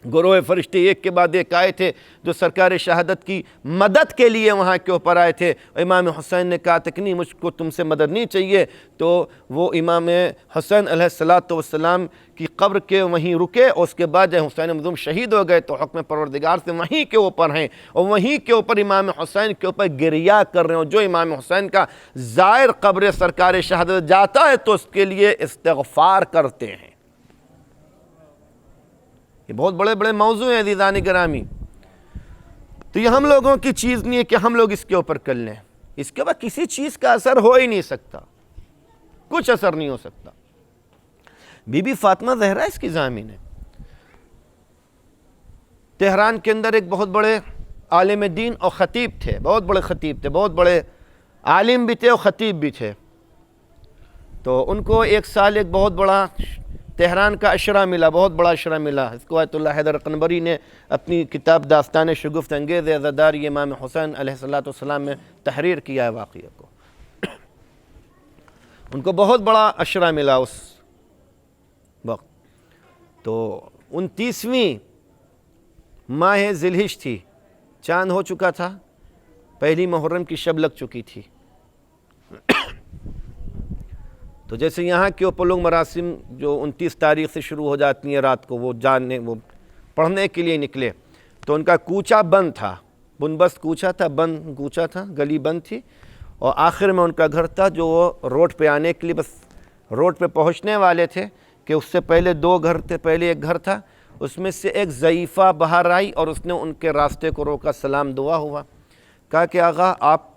گروہ فرشتے ایک کے بعد ایک آئے تھے جو سرکار شہادت کی مدد کے لیے وہاں کے اوپر آئے تھے۔ امام حسین نے کہا کہ نہیں، مجھ کو تم سے مدد نہیں چاہیے، تو وہ امام حسین علیہ السلام کی قبر کے وہیں رکے، اور اس کے بعد جب حسین مظلوم شہید ہو گئے تو حکم پروردگار سے وہیں کے اوپر ہیں، اور وہیں کے اوپر امام حسین کے اوپر گریہ کر رہے ہیں۔ جو امام حسین کا زائر قبر سرکار شہادت جاتا ہے تو اس کے لیے استغفار کرتے ہیں۔ یہ بہت بڑے بڑے موضوع ہیں عزیزان گرامی، تو یہ ہم لوگوں کی چیز نہیں ہے کہ ہم لوگ اس کے اوپر کر لیں۔ اس کے بعد کسی چیز کا اثر ہو ہی نہیں سکتا، کچھ اثر نہیں ہو سکتا۔ بی بی فاطمہ زہرا اس کی ضامن ہے۔ تہران کے اندر ایک بہت بڑے عالم دین اور خطیب تھے، بہت بڑے خطیب تھے، بہت بڑے عالم بھی تھے اور خطیب بھی تھے۔ تو ان کو ایک سال ایک بہت بڑا تہران کا عشرہ ملا، بہت بڑا عشرہ ملا۔ اس کو آیت اللہ حیدر قنبری نے اپنی کتاب داستان شگفت انگیز عزاداری امام حسین علیہ السلام میں تحریر کیا ہے واقعہ کو۔ ان کو بہت بڑا عشرہ ملا اس وقت۔ تو 29ویں ماہ ذی الحجہ تھی، چاند ہو چکا تھا، پہلی محرم کی شب لگ چکی تھی۔ تو جیسے یہاں کے اوپر لوگ مراسم جو 29 تاریخ سے شروع ہو جاتی ہیں رات کو، وہ پڑھنے کے لیے نکلے، تو ان کا کوچہ بند تھا، بنبست کوچہ تھا، بند کوچہ تھا، گلی بند تھی، اور آخر میں ان کا گھر تھا جو وہ روڈ پہ آنے کے لیے بس روڈ پہ پہنچنے والے تھے کہ اس سے پہلے 2 گھر تھے۔ پہلے ایک گھر تھا، اس میں سے ایک ضعیفہ باہر آئی اور اس نے ان کے راستے کو روکا، سلام دعا ہوا، کہا کہ آغا آپ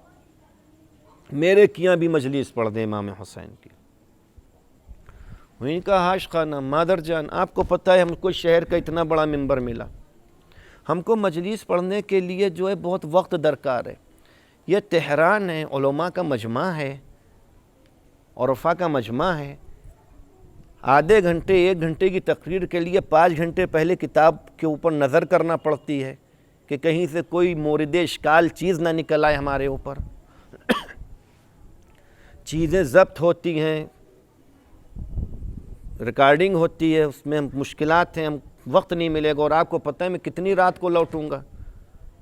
میرے کیاں بھی مجلس پڑھ دیں امام حسین کی۔ وہیں کہا حاش خانہ مادر جان، آپ کو پتہ ہے ہم کو شہر کا اتنا بڑا ممبر ملا، ہم کو مجلس پڑھنے کے لیے جو ہے بہت وقت درکار ہے۔ یہ تہران ہے، علماء کا مجمع ہے، عرفاء کا مجمع ہے، آدھے گھنٹے 1 گھنٹے کی تقریر کے لیے 5 گھنٹے پہلے کتاب کے اوپر نظر کرنا پڑتی ہے کہ کہیں سے کوئی مورد اشکال چیز نہ نکل آئے ہمارے اوپر۔ چیزیں ضبط ہوتی ہیں، ریکارڈنگ ہوتی ہے، اس میں مشکلات ہیں، ہم وقت نہیں ملے گا، اور آپ کو پتہ ہے میں کتنی رات کو لوٹوں گا۔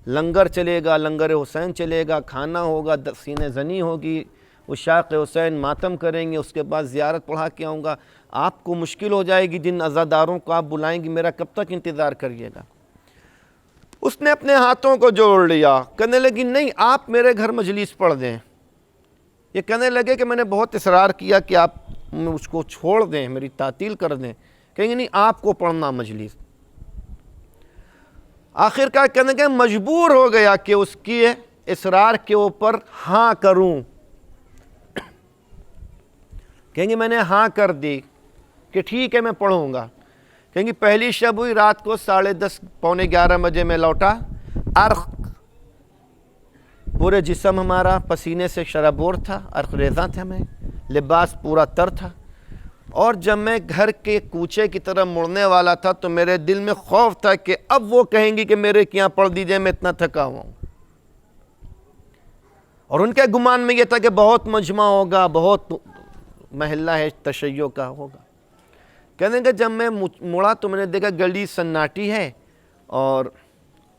لنگر چلے گا، لنگر حسین چلے گا، کھانا ہوگا، سینہ زنی ہوگی، عشاق حسین ماتم کریں گے، اس کے بعد زیارت پڑھا کے آؤں گا، آپ کو مشکل ہو جائے گی، جن عزاداروں کو آپ بلائیں گی میرا کب تک انتظار کریے گا۔ اس نے اپنے ہاتھوں کو جوڑ لیا، کہنے لگی نہیں آپ میرے گھر مجلس پڑھ دیں۔ یہ کہنے لگے کہ میں نے بہت اصرار کیا کہ آپ اس کو چھوڑ دیں، میری تعطیل کر دیں، کہیں گے نہیں آپ کو پڑھنا مجلس۔ آخر کار کہنے کہ مجبور ہو گیا کہ اس کی اصرار کے اوپر ہاں کروں، کہیں گے میں نے ہاں کر دی کہ ٹھیک ہے میں پڑھوں گا۔ کہیں گے پہلی شب ہوئی، رات کو 10:30 پونے 11 بجے میں لوٹا، عرق پورے جسم ہمارا پسینے سے شرابور تھا، عرق ریزاں تھے، ہمیں لباس پورا تر تھا، اور جب میں گھر کے کوچے کی طرف مڑنے والا تھا تو میرے دل میں خوف تھا کہ اب وہ کہیں گی کہ میرے کیا پڑھ دیجئے، میں اتنا تھکا ہوا ہوں۔ اور ان کے گمان میں یہ تھا کہ بہت مجمع ہوگا، بہت محلہ ہے تشیع کا ہوگا۔ کہنے کہ جب میں مڑا تو میں نے دیکھا گلی سناٹی ہے اور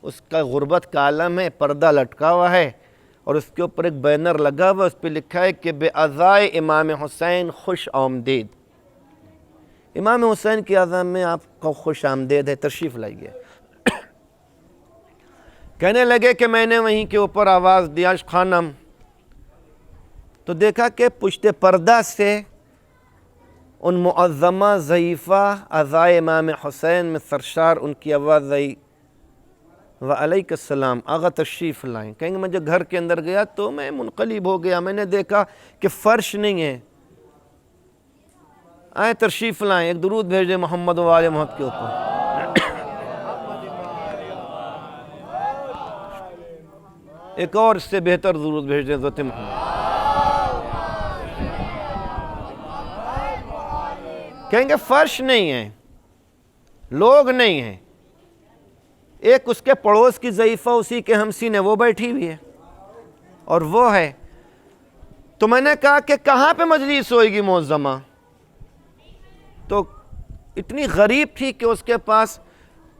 اس کا غربت کا عالم ہے، پردہ لٹکا ہوا ہے، اور اس کے اوپر ایک بینر لگا ہوا، اس پہ لکھا ہے کہ بے عزائے امام حسین خوش آمدید۔ امام حسین کی عزا میں آپ کو خوش آمدید ہے، تشریف لائیے۔ کہنے لگے کہ میں نے وہیں کے اوپر آواز دیا خانم، تو دیکھا کہ پشت پردہ سے ان معظمہ ضعیفہ اعضائے امام حسین میں سرشار ان کی آواز آئی، وعلیک السلام، آغا تشریف لائیں۔ کہیں گے میں جب گھر کے اندر گیا تو میں منقلب ہو گیا، میں نے دیکھا کہ فرش نہیں ہے، آئیں تشریف لائیں، ایک درود بھیج دیں محمد و آل محمد کے اوپر۔ ایک اور اس سے بہتر درود بھیج دیں حضرت محمد۔ کہیں گے فرش نہیں ہے، لوگ نہیں ہیں، ایک اس کے پڑوس کی ضعیفہ اسی کے ہمسین ہے، وہ بیٹھی ہوئی ہے اور وہ ہے۔ تو میں نے کہا کہ کہاں پہ مجلس ہوئے گی معظمہ؟ تو اتنی غریب تھی کہ اس کے پاس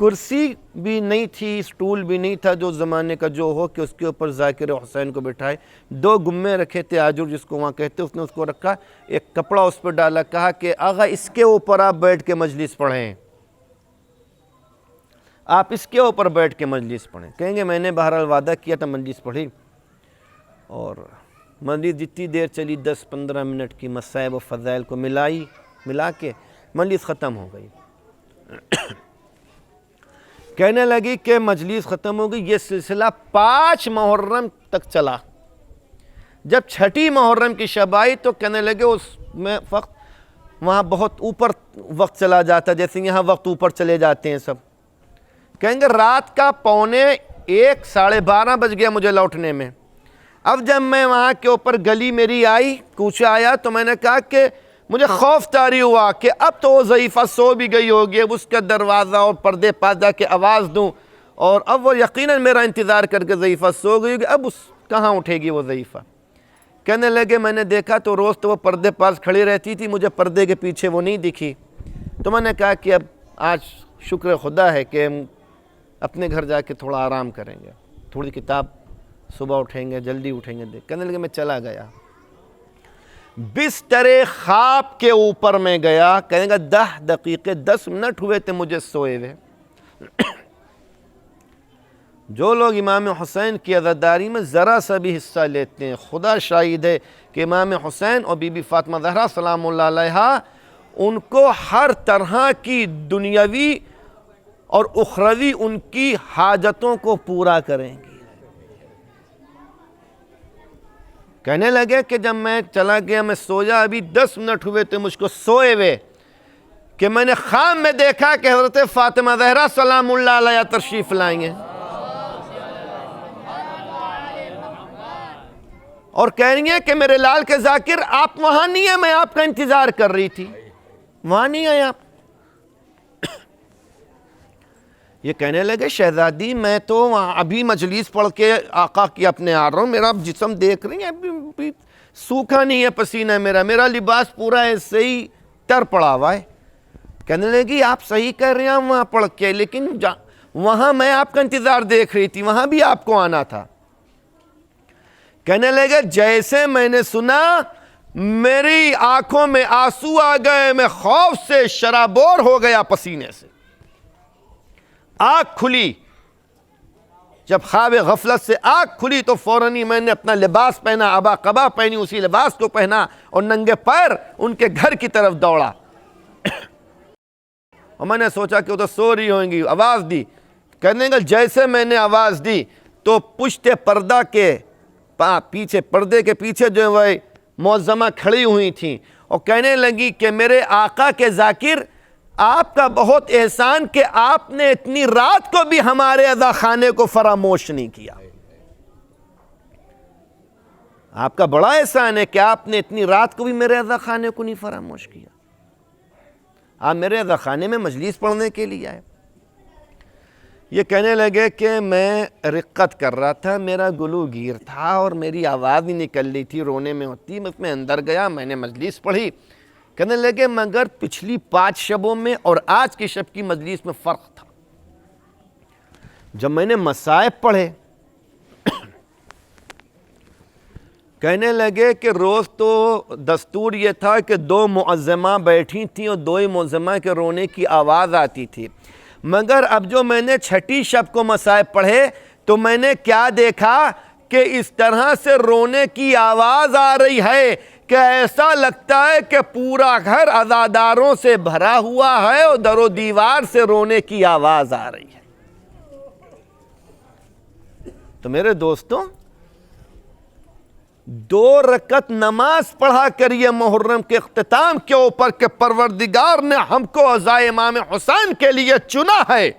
کرسی بھی نہیں تھی، سٹول بھی نہیں تھا جو زمانے کا جو ہو کہ اس کے اوپر ذاکر حسین کو بٹھائے۔ دو گمے رکھے تھے، آجر جس کو وہاں کہتے، اس نے اس کو رکھا، ایک کپڑا اس پہ ڈالا، کہا کہ آغا اس کے اوپر آپ بیٹھ کے مجلس پڑھیں، آپ اس کے اوپر بیٹھ کے مجلس پڑھیں۔ کہیں گے میں نے بہرحال وعدہ کیا تھا، مجلس پڑھی، اور مجلس جتنی دیر چلی 10-15 منٹ کی، مصائب و فضائل کو ملا کے مجلس ختم ہو گئی۔ کہنے لگی کہ مجلس ختم ہو گئی، یہ سلسلہ 5 محرم تک چلا۔ جب 6 محرم کی شب آئی تو کہنے لگے اس میں وقت وہاں بہت اوپر وقت چلا جاتا، جیسے یہاں وقت اوپر چلے جاتے ہیں سب۔ کہیں گے رات کا 1:15 ساڑھے 12 بج گیا مجھے لوٹنے میں۔ اب جب میں وہاں کے اوپر گلی میری آئی، کوچہ آیا، تو میں نے کہا کہ مجھے خوف طاری ہوا کہ اب تو وہ ضعیفہ سو بھی گئی ہوگی، اب اس کا دروازہ اور پردے پاس جا کے آواز دوں، اور اب وہ یقیناً میرا انتظار کر کے ضعیفہ سو گئی ہوگی، اب کہاں اٹھے گی وہ ضعیفہ۔ کہنے لگے میں نے دیکھا تو روز تو وہ پردے پاس کھڑی رہتی تھی، مجھے پردے کے پیچھے وہ نہیں دکھی، تو میں نے کہا کہ اب آج شکر خدا ہے کہ ہم اپنے گھر جا کے تھوڑا آرام کریں گے، تھوڑی کتاب، صبح اٹھیں گے، جلدی اٹھیں گے۔ کہنے لگے میں چلا گیا، بستر خواب کے اوپر میں گیا، کہیں گا 10 منٹ ہوئے تھے مجھے سوئے ہوئے۔ جو لوگ امام حسین کی عزاداری میں ذرا سا بھی حصہ لیتے ہیں، خدا شاہد ہے کہ امام حسین اور بی بی فاطمہ زہرا سلام اللہ علیہا ان کو ہر طرح کی دنیاوی اور اخروی ان کی حاجتوں کو پورا کریں گی۔ کہنے لگے کہ جب میں چلا گیا، میں سویا، ابھی 10 منٹ ہوئے تھے مجھ کو سوئے ہوئے، کہ میں نے خواب میں دیکھا کہ حضرت فاطمہ زہرا سلام اللہ علیہا تشریف لائیں گے، اور کہہ رہی ہیں کہ میرے لال کے ذاکر آپ وہاں نہیں ہیں، میں آپ کا انتظار کر رہی تھی، وہاں نہیں آئے آپ۔ یہ کہنے لگے شہزادی میں تو وہاں ابھی مجلس پڑھ کے آقا کی اپنے آ رہا ہوں، میرا جسم دیکھ رہی ہیں ابھی سوکھا نہیں ہے پسینہ، میرا لباس پورا ایسے ہی تر پڑا ہوا ہے۔ کہنے لگی آپ صحیح کہہ رہے ہیں وہاں پڑھ کے، لیکن وہاں میں آپ کا انتظار دیکھ رہی تھی، وہاں بھی آپ کو آنا تھا۔ کہنے لگے جیسے میں نے سنا میری آنکھوں میں آنسو آ گئے، میں خوف سے شرابور ہو گیا پسینے سے، آنکھ کھلی، جب خواب غفلت سے آنکھ کھلی تو فوراً ہی میں نے اپنا لباس پہنا، عبا قبا پہنی، اسی لباس کو پہنا اور ننگے پیر ان کے گھر کی طرف دوڑا، اور میں نے سوچا کہ وہ تو سو رہی ہوئیں گی، آواز دی۔ کہنے لگے جیسے میں نے آواز دی تو پشت پردہ کے پیچھے، پردے کے پیچھے جو وہ معظمہ کھڑی ہوئی تھیں، اور کہنے لگی کہ میرے آقا کے ذاکر آپ کا بہت احسان کہ آپ نے اتنی رات کو بھی ہمارے عزا خانے کو فراموش نہیں کیا، آپ کا بڑا احسان ہے کہ آپ نے اتنی رات کو بھی میرے عزا خانے کو نہیں فراموش کیا، آپ میرے عزا خانے میں مجلس پڑھنے کے لیے آئے۔ یہ کہنے لگے کہ میں رقت کر رہا تھا، میرا گلو گیر تھا اور میری آواز نہیں نکل رہی تھی، رونے میں ہوتی، بس میں اندر گیا، میں نے مجلس پڑھی۔ کہنے لگے مگر پچھلی 5 شبوں میں اور آج کی شب کی مجلس میں فرق تھا۔ جب میں نے مصائب پڑھے، کہنے لگے کہ روز تو دستور یہ تھا کہ 2 معظمہ بیٹھی تھیں اور 2 ہی معظمہ کے رونے کی آواز آتی تھی، مگر اب جو میں نے 6ٹی شب کو مصائب پڑھے، تو میں نے کیا دیکھا کہ اس طرح سے رونے کی آواز آ رہی ہے کہ ایسا لگتا ہے کہ پورا گھر عزاداروں سے بھرا ہوا ہے اور در و دیوار سے رونے کی آواز آ رہی ہے۔ تو میرے دوستوں، 2 رکعت نماز پڑھا کریے محرم کے اختتام کے اوپر کہ پروردگار نے ہم کو عزائے امام حسین کے لیے چنا ہے۔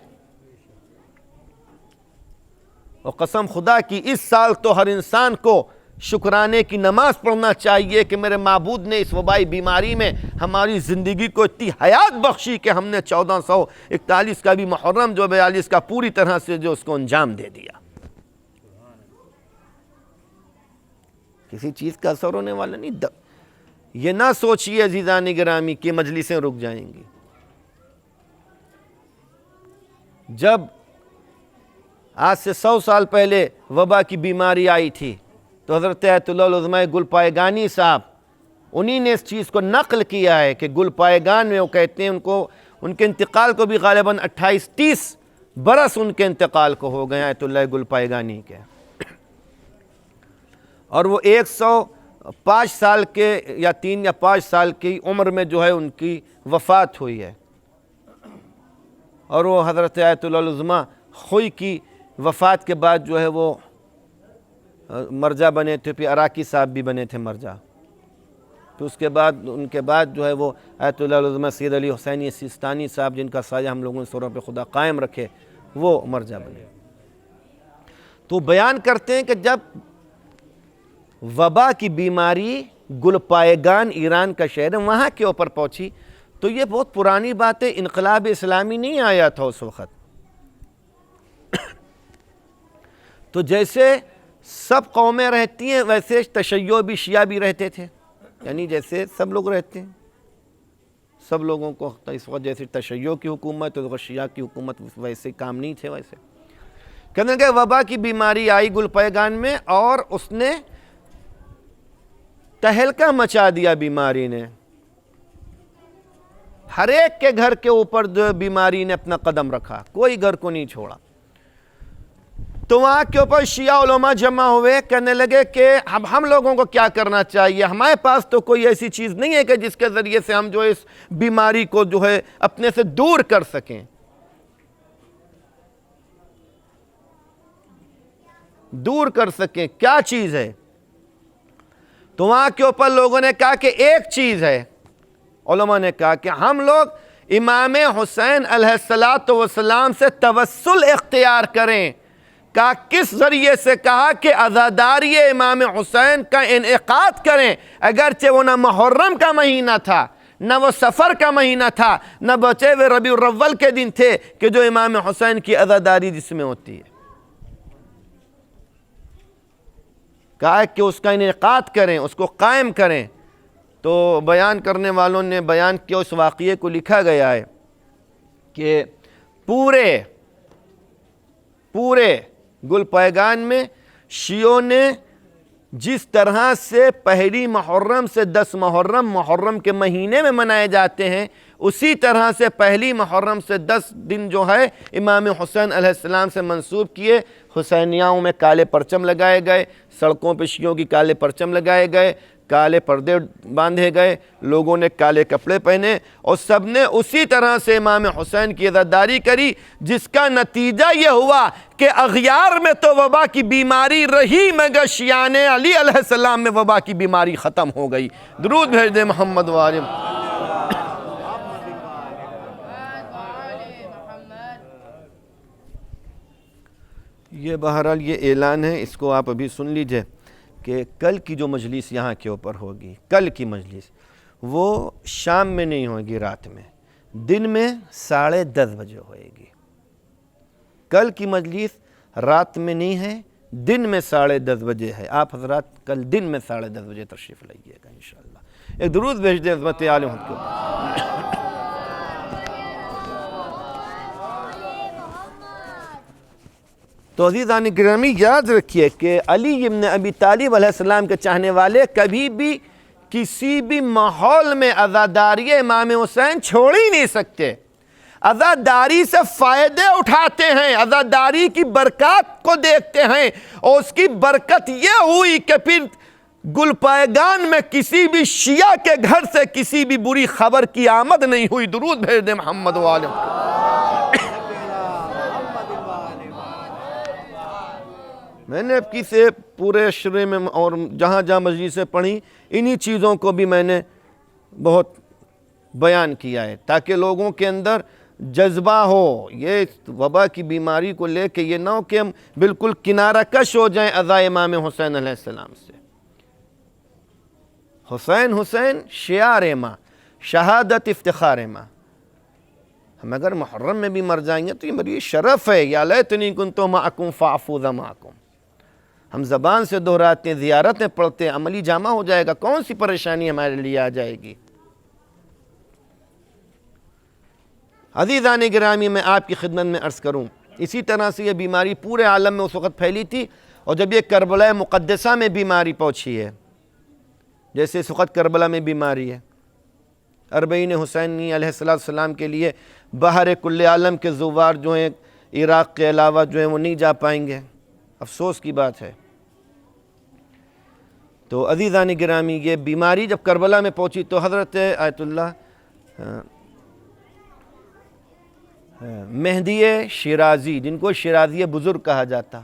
اور قسم خدا کی اس سال تو ہر انسان کو شکرانے کی نماز پڑھنا چاہیے کہ میرے معبود نے اس وبائی بیماری میں ہماری زندگی کو اتنی حیات بخشی کہ ہم نے 1441 کا بھی محرم جو 42 کا پوری طرح سے جو اس کو انجام دے دیا۔ کسی چیز کا اثر ہونے والا نہیں۔ یہ نہ سوچئے عزیزان گرامی کہ مجلسیں رک جائیں گی۔ جب آج سے 100 سال پہلے وبا کی بیماری آئی تھی تو حضرت آیت اللہ العظمہ گل پائگانی صاحب انہی نے اس چیز کو نقل کیا ہے کہ گل پائگان میں وہ کہتے ہیں ان کے انتقال کو بھی غالباً 28-30 برس ان کے انتقال کو ہو گئے آیت اللہ گل پائگانی کے، اور وہ 105 سال کے یا 3 یا 5 سال کی عمر میں جو ہے ان کی وفات ہوئی ہے۔ اور وہ حضرت آیت اللہ العظمہ خوئی کی وفات کے بعد جو ہے وہ مرجع بنے تھے، پھر عراقی صاحب بھی بنے تھے مرجع، پھر اس کے بعد ان کے بعد جو ہے وہ آیت اللہ العظمہ سید علی حسینی سیستانی صاحب جن کا سایہ ہم لوگوں نے سروں پہ خدا قائم رکھے وہ مرجع بنے۔ تو بیان کرتے ہیں کہ جب وبا کی بیماری گلپائگان ایران کا شہر ہے وہاں کے اوپر پہنچی، تو یہ بہت پرانی بات ہے، انقلاب اسلامی نہیں آیا تھا اس وقت۔ تو جیسے سب قومیں رہتی ہیں ویسے تشیع بھی شیعہ بھی رہتے تھے، یعنی جیسے سب لوگ رہتے ہیں، سب لوگوں کو اس وقت جیسے تشیع کی حکومت اور شیعہ کی حکومت ویسے کام نہیں تھے۔ ویسے کہنے کہ وبا کی بیماری آئی گلپائگان میں اور اس نے تہلکہ مچا دیا، بیماری نے ہر ایک کے گھر کے اوپر جو بیماری نے اپنا قدم رکھا، کوئی گھر کو نہیں چھوڑا۔ تو وہاں کے اوپر شیعہ علماء جمع ہوئے، کہنے لگے کہ اب ہم لوگوں کو کیا کرنا چاہیے، ہمارے پاس تو کوئی ایسی چیز نہیں ہے کہ جس کے ذریعے سے ہم جو اس بیماری کو جو ہے اپنے سے دور کر سکیں۔ دور کر سکیں کیا چیز ہے؟ تو وہاں کے اوپر لوگوں نے کہا کہ ایک چیز ہے، علماء نے کہا کہ ہم لوگ امام حسین علیہ السلام سے توسل اختیار کریں۔ کہا کس ذریعے سے؟ کہا کہ عزاداری امام حسین کا انعقاد کریں، اگرچہ وہ نہ محرم کا مہینہ تھا، نہ وہ سفر کا مہینہ تھا، نہ بچے ہوئے ربیع الاول کے دن تھے کہ جو امام حسین کی عزاداری جس میں ہوتی ہے۔ کہا کہ اس کا انعقاد کریں، اس کو قائم کریں۔ تو بیان کرنے والوں نے بیان کیا، اس واقعے کو لکھا گیا ہے کہ پورے گلپائگان میں شیعوں نے جس طرح سے پہلی محرم سے 10 محرم کے مہینے میں منائے جاتے ہیں، اسی طرح سے پہلی محرم سے 10 دن جو ہے امام حسین علیہ السلام سے منسوب کیے۔ حسینیاؤں میں کالے پرچم لگائے گئے، سڑکوں پہ شیعوں کی کالے پرچم لگائے گئے، کالے پردے باندھے گئے، لوگوں نے کالے کپڑے پہنے اور سب نے اسی طرح سے امام حسین کی عزاداری کری، جس کا نتیجہ یہ ہوا کہ اغیار میں تو وبا کی بیماری رہی مگر شیعان علی علیہ السلام میں وبا کی بیماری ختم ہو گئی۔ درود بھیج دیں محمد وآل یہ بہرحال یہ اعلان ہے، اس کو آپ ابھی سن لیجئے کہ کل کی جو مجلس یہاں کے اوپر ہوگی، کل کی مجلس وہ شام میں نہیں ہوگی، رات میں، دن میں 10:30 بجے ہوئے گی۔ کل کی مجلس رات میں نہیں ہے، دن میں 10:30 بجے ہے۔ آپ حضرات کل دن میں 10:30 بجے تشریف لائیے گا انشاءاللہ۔ ایک درود بھیج دیں عظمت عالم کے اوپر۔ تو عزیزان گرامی یاد رکھیے کہ علی ابن ابی طالب علیہ السلام کے چاہنے والے کبھی بھی کسی بھی ماحول میں عزاداری امام حسین چھوڑ ہی نہیں سکتے۔ عزاداری سے فائدے اٹھاتے ہیں، عزاداری کی برکات کو دیکھتے ہیں، اور اس کی برکت یہ ہوئی کہ پھر گلپائگان میں کسی بھی شیعہ کے گھر سے کسی بھی بری خبر کی آمد نہیں ہوئی۔ درود بھیج دیں محمد و آل محمد۔ میں نے اب کسی پورے عشرے میں اور جہاں جہاں مجلسیں پڑھی انہی چیزوں کو بھی میں نے بہت بیان کیا ہے، تاکہ لوگوں کے اندر جذبہ ہو یہ وبا کی بیماری کو لے کے، یہ نہ ہو کہ ہم بالکل کنارہ کش ہو جائیں عزا امام حسین علیہ السلام سے۔ حسین شعار ماں، شہادت افتخار ماں۔ ہم اگر محرم میں بھی مر جائیں گے تو یہ میری شرف ہے، یا لیتنی کنت معکم فافوز معکم۔ ہم زبان سے دہراتے ہیں، زیارتیں پڑھتے ہیں، عملی جامع ہو جائے گا، کون سی پریشانی ہمارے لیے آ جائے گی؟ عزیزان گرامی، میں آپ کی خدمت میں عرض کروں، اسی طرح سے یہ بیماری پورے عالم میں اس وقت پھیلی تھی، اور جب یہ کربلا مقدسہ میں بیماری پہنچی ہے، جیسے اس وقت کربلا میں بیماری ہے، اربعین حسینی علیہ السلام کے لیے باہر کل عالم کے زوار جو ہیں عراق کے علاوہ جو ہیں وہ نہیں جا پائیں گے، افسوس کی بات ہے۔ تو عزیزان گرامی، یہ بیماری جب کربلا میں پہنچی تو حضرت آیت اللہ مہدی شیرازی، جن کو شیرازی بزرگ کہا جاتا،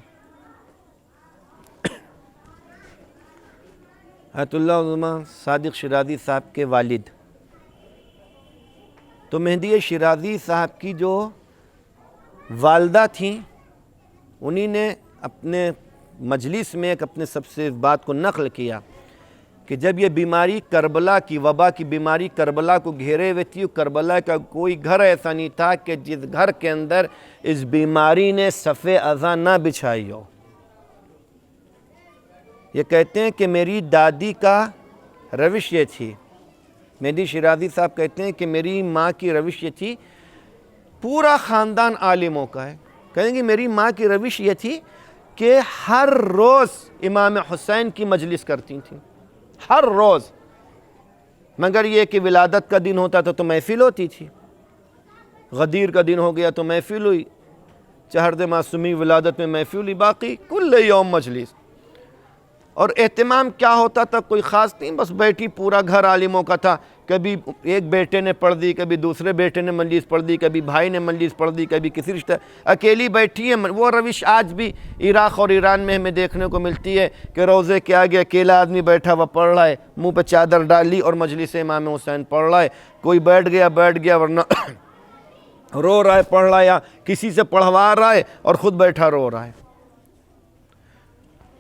آیت اللہ علامہ صادق شیرازی صاحب کے والد، تو مہدی شیرازی صاحب کی جو والدہ تھیں، انہی نے اپنے مجلس میں ایک اپنے سب سے اس بات کو نقل کیا کہ جب یہ بیماری کربلا کی وبا کی بیماری کربلا کو گھیرے ہوئے تھی، کربلا کا کوئی گھر ایسا نہیں تھا کہ جس گھر کے اندر اس بیماری نے صف عزا نہ بچھائی ہو۔ یہ کہتے ہیں کہ میری دادی کا روش یہ تھی، مہدی شیرازی صاحب کہتے ہیں کہ میری ماں کی روش یہ تھی، پورا خاندان عالموں کا ہے، کہیں گے میری ماں کی روش یہ تھی کہ ہر روز امام حسین کی مجلس کرتی تھیں، ہر روز، مگر یہ کہ ولادت کا دن ہوتا تھا تو محفل ہوتی تھی، غدیر کا دن ہو گیا تو محفل ہوئی، چہرد معصومی ولادت میں محفل ہوئی، باقی کل یوم مجلس۔ اور اہتمام کیا ہوتا تھا کوئی خاص نہیں، بس بیٹھی، پورا گھر عالموں کا تھا، کبھی ایک بیٹے نے پڑھ دی، کبھی دوسرے بیٹے نے مجلس پڑھ دی، کبھی بھائی نے مجلس پڑھ دی، کبھی کسی رشتہ، اکیلی بیٹھی ہے۔ وہ روش آج بھی عراق اور ایران میں ہمیں دیکھنے کو ملتی ہے کہ روزے کے آگے اکیلا آدمی بیٹھا ہوا پڑھ رہا ہے، منہ پہ چادر ڈال لی اور مجلس امام حسین پڑھ رہا ہے، کوئی بیٹھ گیا ورنہ رو رہا ہے، پڑھ رہا ہے، یا کسی سے پڑھوا رہا ہے اور خود بیٹھا رو رہا ہے۔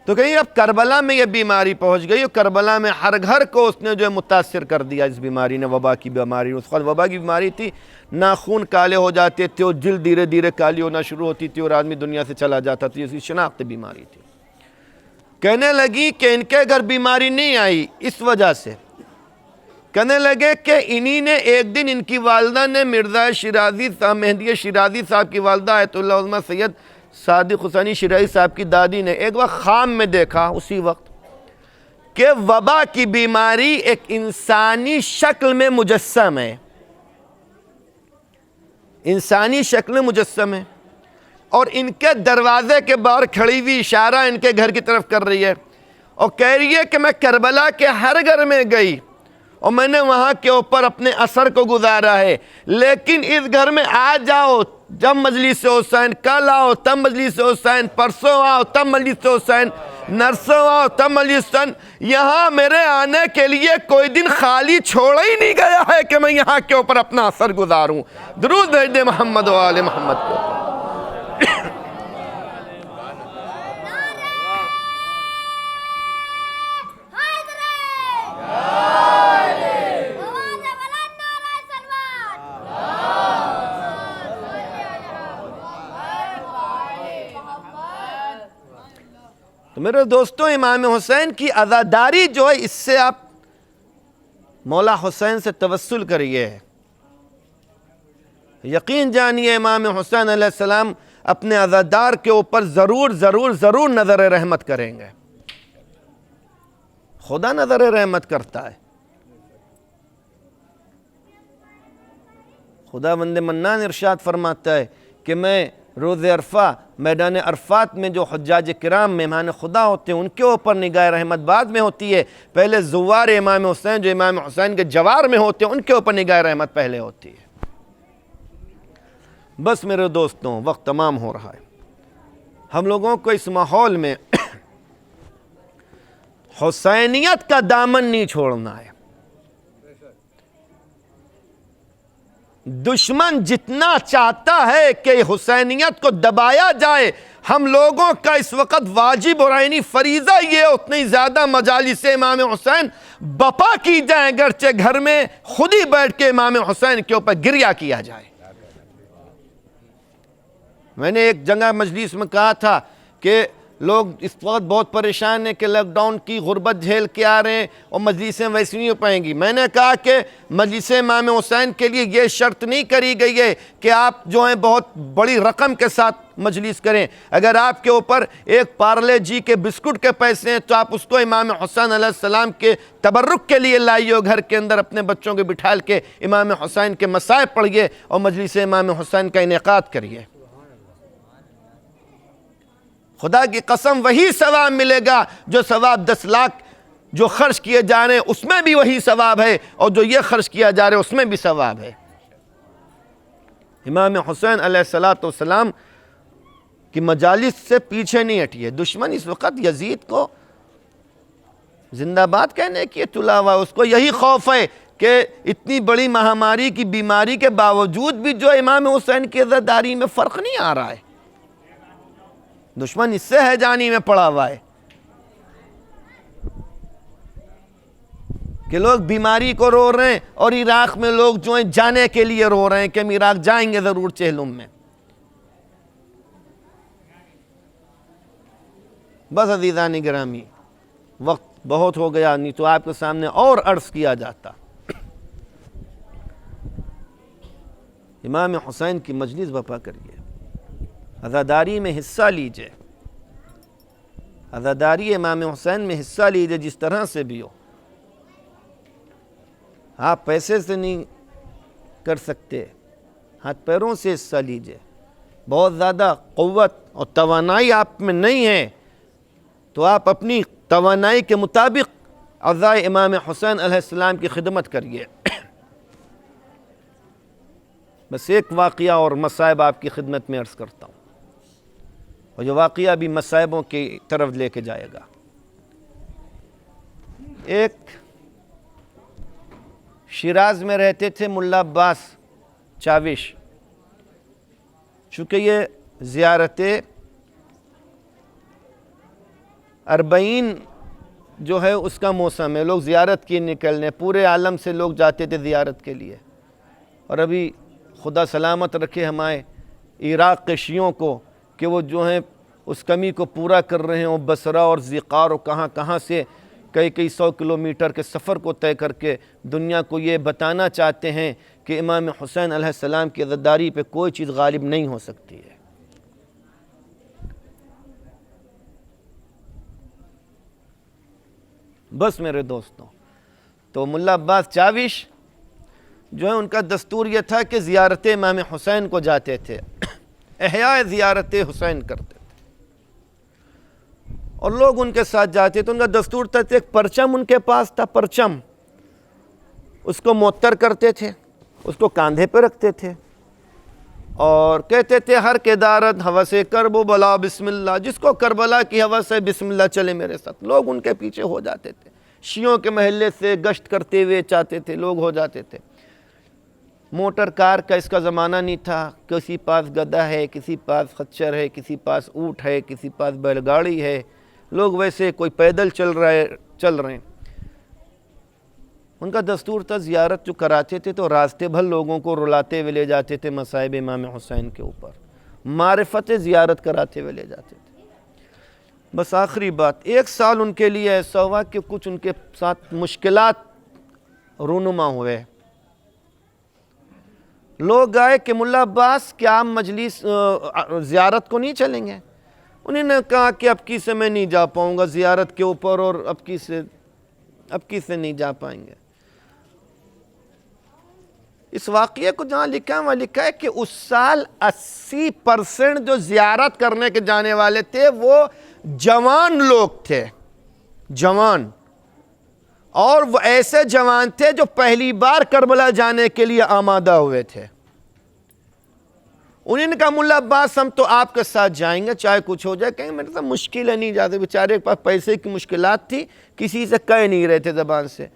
تو کہیں اب کربلا میں یہ بیماری پہنچ گئی، اور کربلا میں ہر گھر کو اس نے جو ہے متاثر کر دیا اس بیماری نے، وبا کی بیماری۔ اس وقت وبا کی بیماری تھی، ناخون کالے ہو جاتے تھے اور جلد دھیرے دھیرے کالی ہونا شروع ہوتی تھی اور آدمی دنیا سے چلا جاتا تھا، اس کی شناخت بیماری تھی۔ کہنے لگی کہ ان کے گھر بیماری نہیں آئی اس وجہ سے، کہنے لگے کہ انہی نے ایک دن ان کی والدہ نے مرزا شیرازی صاحب، مہدی شیرازی صاحب کی والدہ آیت اللہ عظمہ سید صادق حسینی شیرازی صاحب کی دادی نے ایک وقت خواب میں دیکھا اسی وقت کہ وبا کی بیماری ایک انسانی شکل میں مجسم ہے، انسانی شکل میں مجسم ہے، اور ان کے دروازے کے باہر کھڑی ہوئی اشارہ ان کے گھر کی طرف کر رہی ہے، اور کہہ رہی ہے کہ میں کربلا کے ہر گھر میں گئی اور میں نے وہاں کے اوپر اپنے اثر کو گزارا ہے، لیکن اس گھر میں آ جاؤ جب مجلس حسین، کل آؤ تب مجلس حسین، پرسوں آؤ تب مجلس حسین، نرسوں آؤ تب مجلس حسین، یہاں میرے آنے کے لیے کوئی دن خالی چھوڑا ہی نہیں گیا ہے کہ میں یہاں کے اوپر اپنا اثر گزاروں۔ درود بھیج دے محمد و آل محمد کو۔ تو میرے دوستوں، امام حسین کی عزاداری جو ہے، اس سے آپ مولا حسین سے توسل کریے، یقین جانیے امام حسین علیہ السلام اپنے عزادار کے اوپر ضرور ضرور ضرور نظر رحمت کریں گے، خدا نظر رحمت کرتا ہے، خداوند منان ارشاد فرماتا ہے کہ میں روز عرفہ میدان عرفات میں جو حجاج کرام مہمان خدا ہوتے ہیں ان کے اوپر نگاہ رحمت بعد میں ہوتی ہے، پہلے زوار امام حسین جو امام حسین کے جوار میں ہوتے ہیں ان کے اوپر نگاہ رحمت پہلے ہوتی ہے۔ بس میرے دوستوں وقت تمام ہو رہا ہے، ہم لوگوں کو اس ماحول میں حسینیت کا دامن نہیں چھوڑنا ہے۔ دشمن جتنا چاہتا ہے کہ حسینیت کو دبایا جائے، ہم لوگوں کا اس وقت واجب اور عینی فریضہ یہ اتنی زیادہ مجالس امام حسین بپا کی جائیں، اگرچہ گھر میں خود ہی بیٹھ کے امام حسین کے اوپر گریہ کیا جائے۔ میں نے ایک جگہ مجلس میں کہا تھا کہ لوگ اس وقت بہت پریشان ہیں کہ لاک ڈاؤن کی غربت جھیل کے آ رہے ہیں اور مجلسیں ویسی نہیں ہو پائیں گی۔ میں نے کہا کہ مجلس امام حسین کے لیے یہ شرط نہیں کری گئی ہے کہ آپ جو ہیں بہت بڑی رقم کے ساتھ مجلس کریں۔ اگر آپ کے اوپر ایک پارلے جی کے بسکٹ کے پیسے ہیں تو آپ اس کو امام حسین علیہ السلام کے تبرک کے لیے لائیے، گھر کے اندر اپنے بچوں کو بٹھال کے امام حسین کے مصائب پڑھیے اور مجلس امام حسین کا انعقاد کریے۔ خدا کی قسم وہی ثواب ملے گا جو ثواب 10 لاکھ جو خرچ کیے جا رہے ہیں اس میں بھی وہی ثواب ہے، اور جو یہ خرچ کیا جا رہا ہے اس میں بھی ثواب ہے۔ امام حسین علیہ السلام کی مجالس سے پیچھے نہیں ہٹیے۔ دشمن اس وقت یزید کو زندہ باد کہنے کی تلا ہوا، اس کو یہی خوف ہے کہ اتنی بڑی مہاماری کی بیماری کے باوجود بھی جو امام حسین کی عزاداری میں فرق نہیں آ رہا ہے۔ دشمن اس سے ہیجانی میں پڑا ہوا ہے کہ لوگ بیماری کو رو رہے ہیں، اور عراق میں لوگ جو ہیں جانے کے لیے رو رہے ہیں کہ ہم عراق جائیں گے ضرور چہلم میں۔ بس عزیزان گرامی وقت بہت ہو گیا، نہیں تو آپ کے سامنے اور عرض کیا جاتا۔ امام حسین کی مجلس برپا کریے، عزاداری میں حصہ لیجئے، عزاداری امام حسین میں حصہ لیجئے جس طرح سے بھی ہو۔ آپ پیسے سے نہیں کر سکتے، ہاتھ پیروں سے حصہ لیجئے۔ بہت زیادہ قوت اور توانائی آپ میں نہیں ہے تو آپ اپنی توانائی کے مطابق عزائے امام حسین علیہ السلام کی خدمت کریے۔ بس ایک واقعہ اور مصائب آپ کی خدمت میں عرض کرتا ہوں، اور یہ واقعہ بھی مصائبوں کی طرف لے کے جائے گا۔ ایک شیراز میں رہتے تھے ملا عباس چاوش، چونکہ یہ زیارت 40 جو ہے اس کا موسم ہے، لوگ زیارت کی نکلنے، پورے عالم سے لوگ جاتے تھے زیارت کے لیے۔ اور ابھی خدا سلامت رکھے ہمارے عراق کے شیعوں کو کہ وہ جو ہیں اس کمی کو پورا کر رہے ہیں، اور بصرہ اور ذقار اور کہاں کہاں سے کئی 100 کلومیٹر کے سفر کو طے کر کے دنیا کو یہ بتانا چاہتے ہیں کہ امام حسین علیہ السلام کی عزاداری پہ کوئی چیز غالب نہیں ہو سکتی ہے۔ بس میرے دوستوں، تو ملا عباس چاوش جو ہے ان کا دستور یہ تھا کہ زیارت امام حسین کو جاتے تھے، احیاء زیارت حسین کرتے تھے، اور لوگ ان کے ساتھ جاتے تھے۔ ان کا دستور تھا، ایک پرچم ان کے پاس تھا، پرچم اس کو معطر کرتے تھے، اس کو کاندھے پہ رکھتے تھے، اور کہتے تھے ہر کے دارت ہوس کرب و بلا بسم اللہ، جس کو کربلا کی ہوس ہے بسم اللہ چلے میرے ساتھ۔ لوگ ان کے پیچھے ہو جاتے تھے، شیعوں کے محلے سے گشت کرتے ہوئے چاہتے تھے، لوگ ہو جاتے تھے۔ موٹر کار کا اس کا زمانہ نہیں تھا، کسی پاس گدھا ہے، کسی پاس خچر ہے، کسی پاس اونٹ ہے، کسی پاس بیل گاڑی ہے، لوگ ویسے کوئی پیدل چل رہے ہیں۔ ان کا دستور تھا زیارت جو کراتے تھے تو راستے بھر لوگوں کو رلاتے ہوئے لے جاتے تھے مصائب امام حسین کے اوپر، معرفت زیارت کراتے ہوئے لے جاتے تھے۔ بس آخری بات، 1 سال ان کے لیے ایسا ہوا کہ کچھ ان کے ساتھ مشکلات رونما ہوئے۔ لوگ آئے کہ ملا عباس کیا آپ مجلس زیارت کو نہیں چلیں گے؟ انہوں نے کہا کہ اب کی سے میں نہیں جا پاؤں گا زیارت کے اوپر، اور اب کی سے نہیں جا پائیں گے۔ اس واقعے کو جہاں لکھا ہے وہاں لکھا ہے کہ اس سال 80% جو زیارت کرنے کے جانے والے تھے وہ جوان لوگ تھے، جوان، اور وہ ایسے جوان تھے جو پہلی بار کربلا جانے کے لیے آمادہ ہوئے تھے۔ انہوں نے کہا ملا عباس ہم تو آپ کے ساتھ جائیں گے چاہے کچھ ہو جائے، کہیں گے میرے ساتھ مشکل ہے نہیں جاتے، بیچارے کے پاس پیسے کی مشکلات تھی، کسی سے کہہ نہیں رہے تھے زبان سے۔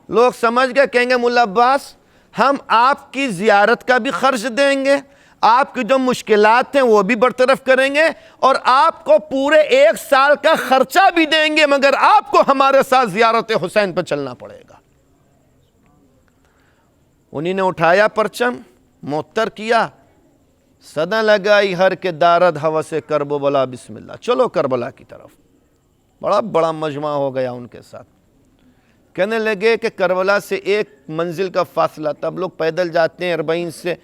لوگ سمجھ گئے، کہیں گے ملا عباس ہم آپ کی زیارت کا بھی خرچ دیں گے، آپ کی جو مشکلات ہیں وہ بھی برطرف کریں گے، اور آپ کو پورے 1 سال کا خرچہ بھی دیں گے، مگر آپ کو ہمارے ساتھ زیارت حسین پہ چلنا پڑے گا۔ انہی نے اٹھایا پرچم، معطر کیا، صدا لگائی ہر کے دارد ہوس کرب و بلا بسم اللہ، چلو کربلا کی طرف۔ بڑا مجمع ہو گیا ان کے ساتھ۔ کہنے لگے کہ کربلا سے 1 منزل کا فاصلہ تھا، اب لوگ پیدل جاتے ہیں 40 سے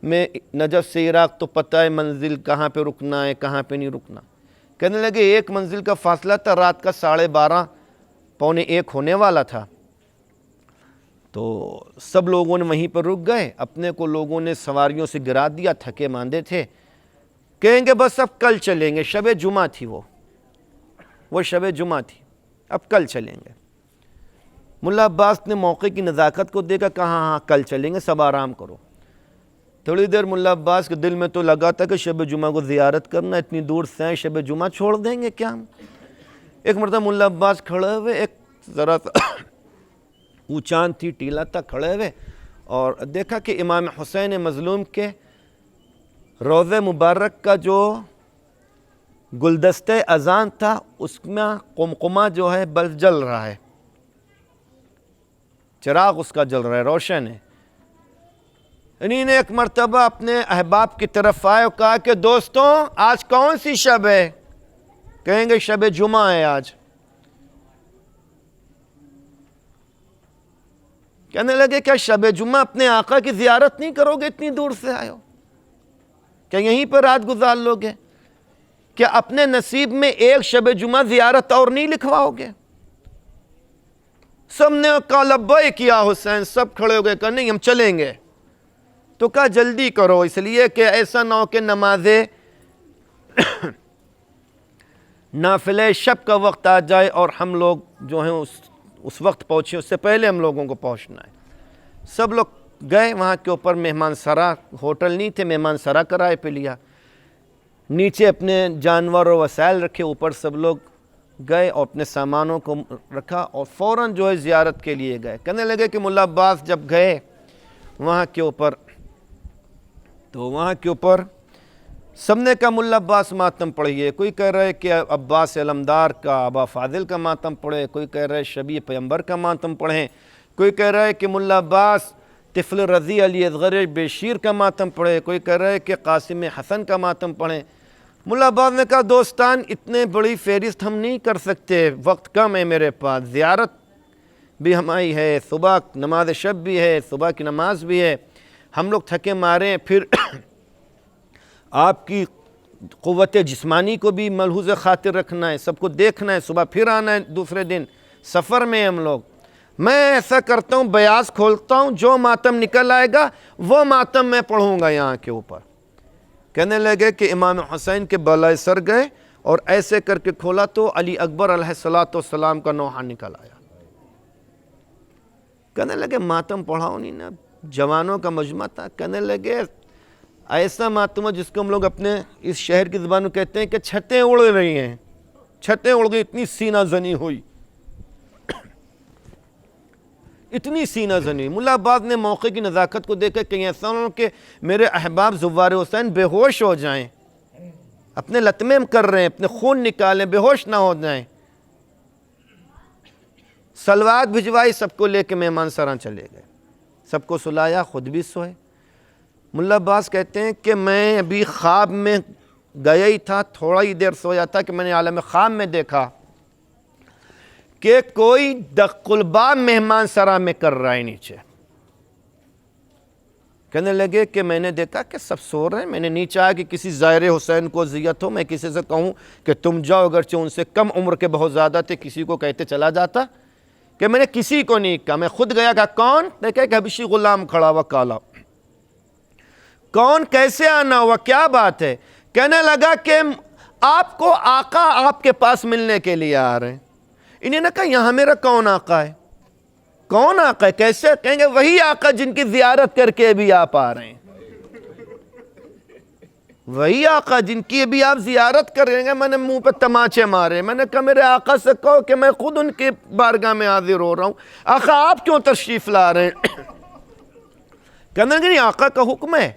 میں نجف سے عراق، تو پتہ ہے منزل کہاں پہ رکنا ہے کہاں پہ نہیں رکنا۔ کہنے لگے 1 منزل کا فاصلہ تھا، رات کا 12:30 پونے 1 ہونے والا تھا، تو سب لوگوں نے وہیں پر رک گئے، اپنے کو لوگوں نے سواریوں سے گرا دیا، تھکے ماندے تھے، کہیں گے بس اب کل چلیں گے، شب جمعہ تھی وہ شب جمعہ تھی، اب کل چلیں گے۔ ملا عباس نے موقع کی نزاکت کو دیکھا، کہا ہاں کل چلیں گے، سب آرام کرو۔ تھوڑی دیر ملا عباس کے دل میں تو لگا تھا کہ شب جمعہ کو زیارت کرنا، اتنی دور سے ہیں، شب جمعہ چھوڑ دیں گے کیا ہم؟ ایک مرتبہ ملا عباس کھڑے ہوئے، ایک ذرا اونچان تھی، ٹیلا تھا، کھڑے ہوئے اور دیکھا کہ امام حسین مظلوم کے روضہ مبارک کا جو گلدستہ اذان تھا اس میں قمقمہ جو ہے بلب جل رہا ہے، چراغ اس کا جل رہا ہے، روشن ہے۔ انہی نے ایک مرتبہ اپنے احباب کی طرف آئے اور کہا کہ دوستوں آج کون سی شب ہے؟ کہیں گے شب جمعہ ہے آج۔ کہنے لگے کیا شب جمعہ اپنے آقا کی زیارت نہیں کرو گے؟ اتنی دور سے آئے ہو، کیا یہیں پر رات گزار لوگے؟ کیا اپنے نصیب میں 1 شب جمعہ زیارت اور نہیں لکھواؤ گے؟ سب نے کہا لبیک یا حسین، سب کھڑے ہو گئے، کہا نہیں ہم چلیں گے۔ تو کہا جلدی کرو، اس لیے کہ ایسا نہ ہو کہ نماز نافلہ شب کا وقت آ جائے اور ہم لوگ جو ہیں اس وقت پہنچے، اس سے پہلے ہم لوگوں کو پہنچنا ہے۔ سب لوگ گئے وہاں کے اوپر، مہمان سرا، ہوٹل نہیں تھے، مہمان سرا کرائے پہ لیا، نیچے اپنے جانور و وسائل رکھے، اوپر سب لوگ گئے اور اپنے سامانوں کو رکھا اور فوراً جو ہے زیارت کے لیے گئے۔ کہنے لگے کہ ملا عباس جب گئے وہاں کے اوپر تو وہاں کے اوپر سب نے کہا ملا عباس ماتم پڑھیے، کوئی کہہ رہے کہ عباس علمدار کا، ابا فاضل کا ماتم پڑھے، کوئی کہہ رہے شبیہ پیغمبر کا ماتم پڑھیں، کوئی کہہ رہے کہ ملا عباس طفل رضی علی اصغر بشیر کا ماتم پڑھے، کوئی کہہ رہے کہ قاسم حسن کا ماتم پڑھیں۔ ملا عباس نے کہا دوستان اتنے بڑی فہرست ہم نہیں کر سکتے، وقت کم ہے میرے پاس، زیارت بھی ہماری ہے، صبح نماز شب بھی ہے، صبح کی نماز بھی ہے، ہم لوگ تھکے مارے ہیں، پھر آپ کی قوت جسمانی کو بھی ملحوظ خاطر رکھنا ہے، سب کو دیکھنا ہے، صبح پھر آنا ہے دوسرے دن، سفر میں ہم لوگ۔ میں ایسا کرتا ہوں بیاض کھولتا ہوں، جو ماتم نکل آئے گا وہ ماتم میں پڑھوں گا یہاں کے اوپر۔ کہنے لگے کہ امام حسین کے بالائے سر گئے اور ایسے کر کے کھولا تو علی اکبر علیہ السلام کا نوحہ نکل آیا۔ کہنے لگے ماتم پڑھاؤ نہیں نا، جوانوں کا مجمع تھا۔ کہنے لگے ایسا ماتم ہے جس کو ہم لوگ اپنے اس شہر کی زبان میں کہتے ہیں کہ چھتیں اڑ رہی ہیں، چھتیں اڑ گئی، اتنی سینہ زنی ہوئی، اتنی سینہ زنی۔ ملا عباس نے موقع کی نزاکت کو دیکھا کہ ایسا نہ ہو کہ میرے احباب زوار حسین بے ہوش ہو جائیں، اپنے لطمے کر رہے ہیں، اپنے خون نکالیں، بے ہوش نہ ہو جائیں۔ سلوات بھجوائی، سب کو لے کے مہمان سراں چلے گئے، سب کو سلایا، خود بھی سوئے۔ ملا عباس کہتے ہیں کہ میں ابھی خواب میں گیا ہی تھا، تھوڑا ہی دیر سویا تھا کہ میں نے عالم خواب میں دیکھا کہ کوئی دق الباب مہمان سرا میں کر رہا ہے نیچے۔ کہنے لگے کہ میں نے دیکھا کہ سب سو رہے ہیں، میں نے نہیں چاہا کہ کسی زائر حسین کو اذیت ہو، میں کسی سے کہوں کہ تم جاؤ، اگرچہ ان سے کم عمر کے بہت زیادہ تھے، کسی کو کہتے چلا جاتا کہ میں نے کسی کو نہیں کہا، میں خود گیا کہا کون؟ دیکھا کہ حبشی غلام کھڑا ہوا کالا، کون، کیسے آنا ہوا، کیا بات ہے؟ کہنے لگا کہ آپ کو آقا آپ کے پاس ملنے کے لیے آ رہے ہیں۔ انہیں نے کہا یہاں میرا کون آقا ہے؟ کون آقا ہے؟ کیسے؟ کہیں گے وہی آقا جن کی زیارت کر کے بھی آپ آ رہے ہیں، وہی آقا جن کی بھی آپ زیارت کر رہے ہیں۔ میں نے منہ پہ تماچے مارے، میں نے کہا میرے آقا سے کہو کہ میں خود ان کی بارگاہ میں حاضر ہو رہا ہوں، آقا آپ کیوں تشریف لا رہے ہیں؟ کہنے لگے نہیں آقا کا حکم ہے،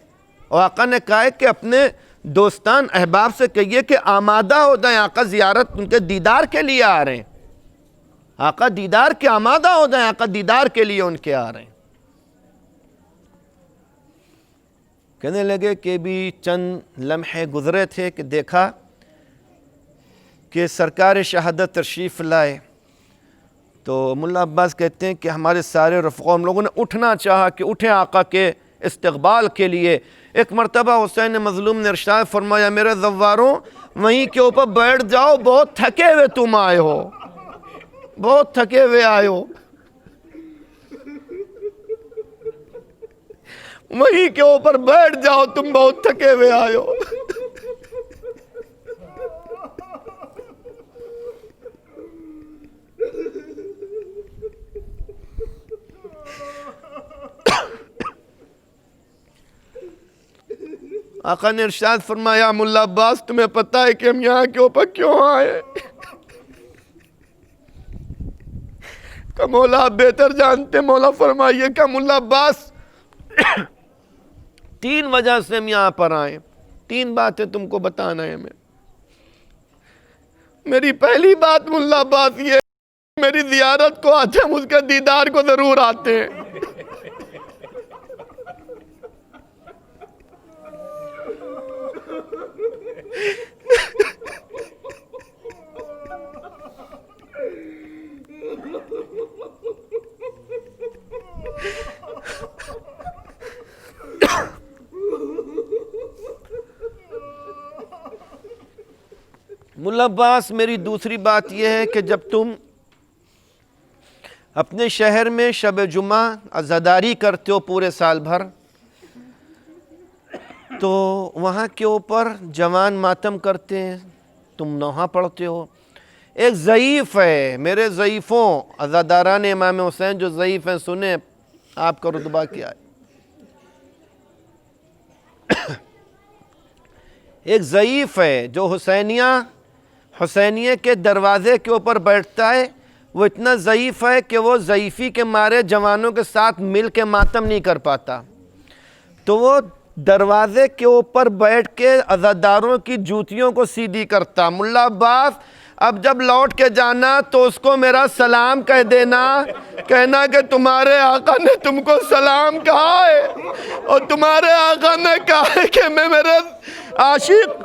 اور آقا نے کہا ہے کہ اپنے دوستان احباب سے کہیے کہ آمادہ ہو جائیں، آقا زیارت ان کے دیدار کے لیے آ رہے ہیں، آقا دیدار کے آمادہ ہو جائیں، آقا دیدار کے لیے ان کے آ رہے ہیں۔ کہنے لگے کہ بھی چند لمحے گزرے تھے کہ دیکھا کہ سرکار شہادت تشریف لائے، تو ملا عباس کہتے ہیں کہ ہمارے سارے رفقا ہم لوگوں نے اٹھنا چاہا کہ اٹھیں آقا کے استقبال کے لیے۔ ایک مرتبہ حسین مظلوم نے ارشاد فرمایا میرے زواروں وہیں کے اوپر بیٹھ جاؤ، بہت تھکے ہوئے تم آئے ہو، بہت تھکے ہوئے آئے ہو، وہیں کے اوپر بیٹھ جاؤ، تم بہت تھکے ہوئے آئے ہو۔ آقا نے ارشاد فرمایا ملا عباس تمہیں پتہ ہے کہ ہم یہاں کے اوپر کیوں آئے؟ کہ مولا آپ بہتر جانتے، مولا فرمائیے کہ ملا عباس 3 وجہ سے ہم یہاں پر آئے، 3 باتیں تم کو بتانا ہے ہمیں۔ میری پہلی بات ملا عباس یہ ہے میری زیارت کو آتے ہم اس کے دیدار کو ضرور آتے ہیں۔ ملا عباس میری دوسری بات یہ ہے کہ جب تم اپنے شہر میں شب جمعہ عزاداری کرتے ہو پورے سال بھر، تو وہاں کے اوپر جوان ماتم کرتے ہیں، تم نوحہ پڑھتے ہو۔ ایک ضعیف ہے، میرے ضعیفوں عزاداران امام حسین جو ضعیف ہیں سنیں آپ کا رتبہ کیا ہے۔ ایک ضعیف ہے جو حسینیہ کے دروازے کے اوپر بیٹھتا ہے، وہ اتنا ضعیف ہے کہ وہ ضعیفی کے مارے جوانوں کے ساتھ مل کے ماتم نہیں کر پاتا، تو وہ دروازے کے اوپر بیٹھ کے عزاداروں کی جوتیوں کو سیدھی کرتا۔ ملا عباس اب جب لوٹ کے جانا تو اس کو میرا سلام کہہ دینا، کہنا کہ تمہارے آقا نے تم کو سلام کہا ہے، اور تمہارے آقا نے کہا ہے کہ میں میرے عاشق،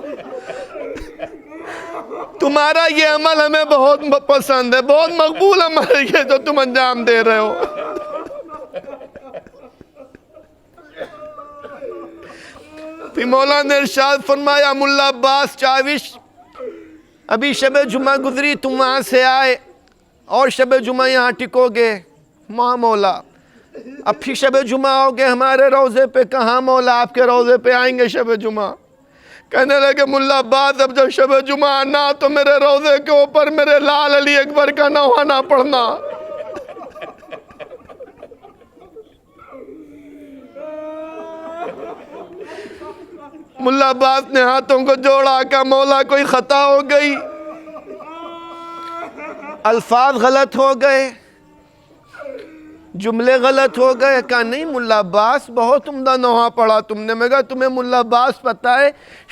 تمہارا یہ عمل ہمیں بہت پسند ہے، بہت مقبول عمل ہے یہ جو تم انجام دے رہے ہو۔ پھر مولا نے ارشاد فرمایا ملا عباس چاوش ابھی شب جمعہ گزری، تم وہاں سے آئے اور شب جمعہ یہاں ٹکو گے، ماں مولا اب پھر شب جمعہ ہوگے ہمارے روضے پہ، کہاں مولا آپ کے روضے پہ آئیں گے شب جمعہ؟ کہنے لگے ملا عباس اب جب شب جمعہ آنا تو میرے روضے کے اوپر میرے لال علی اکبر کا نوحہ نہ پڑھنا۔ ملا عباس نے ہاتھوں کو جوڑا کہ مولا کوئی خطا ہو گئی، الفاظ غلط ہو گئے، جملے غلط ہو گئے۔ کہا نہیں ملا عباس بہت عمدہ نوحہ پڑھا تم نے۔ میں کہا تمہیں ملا عباس پتہ ہے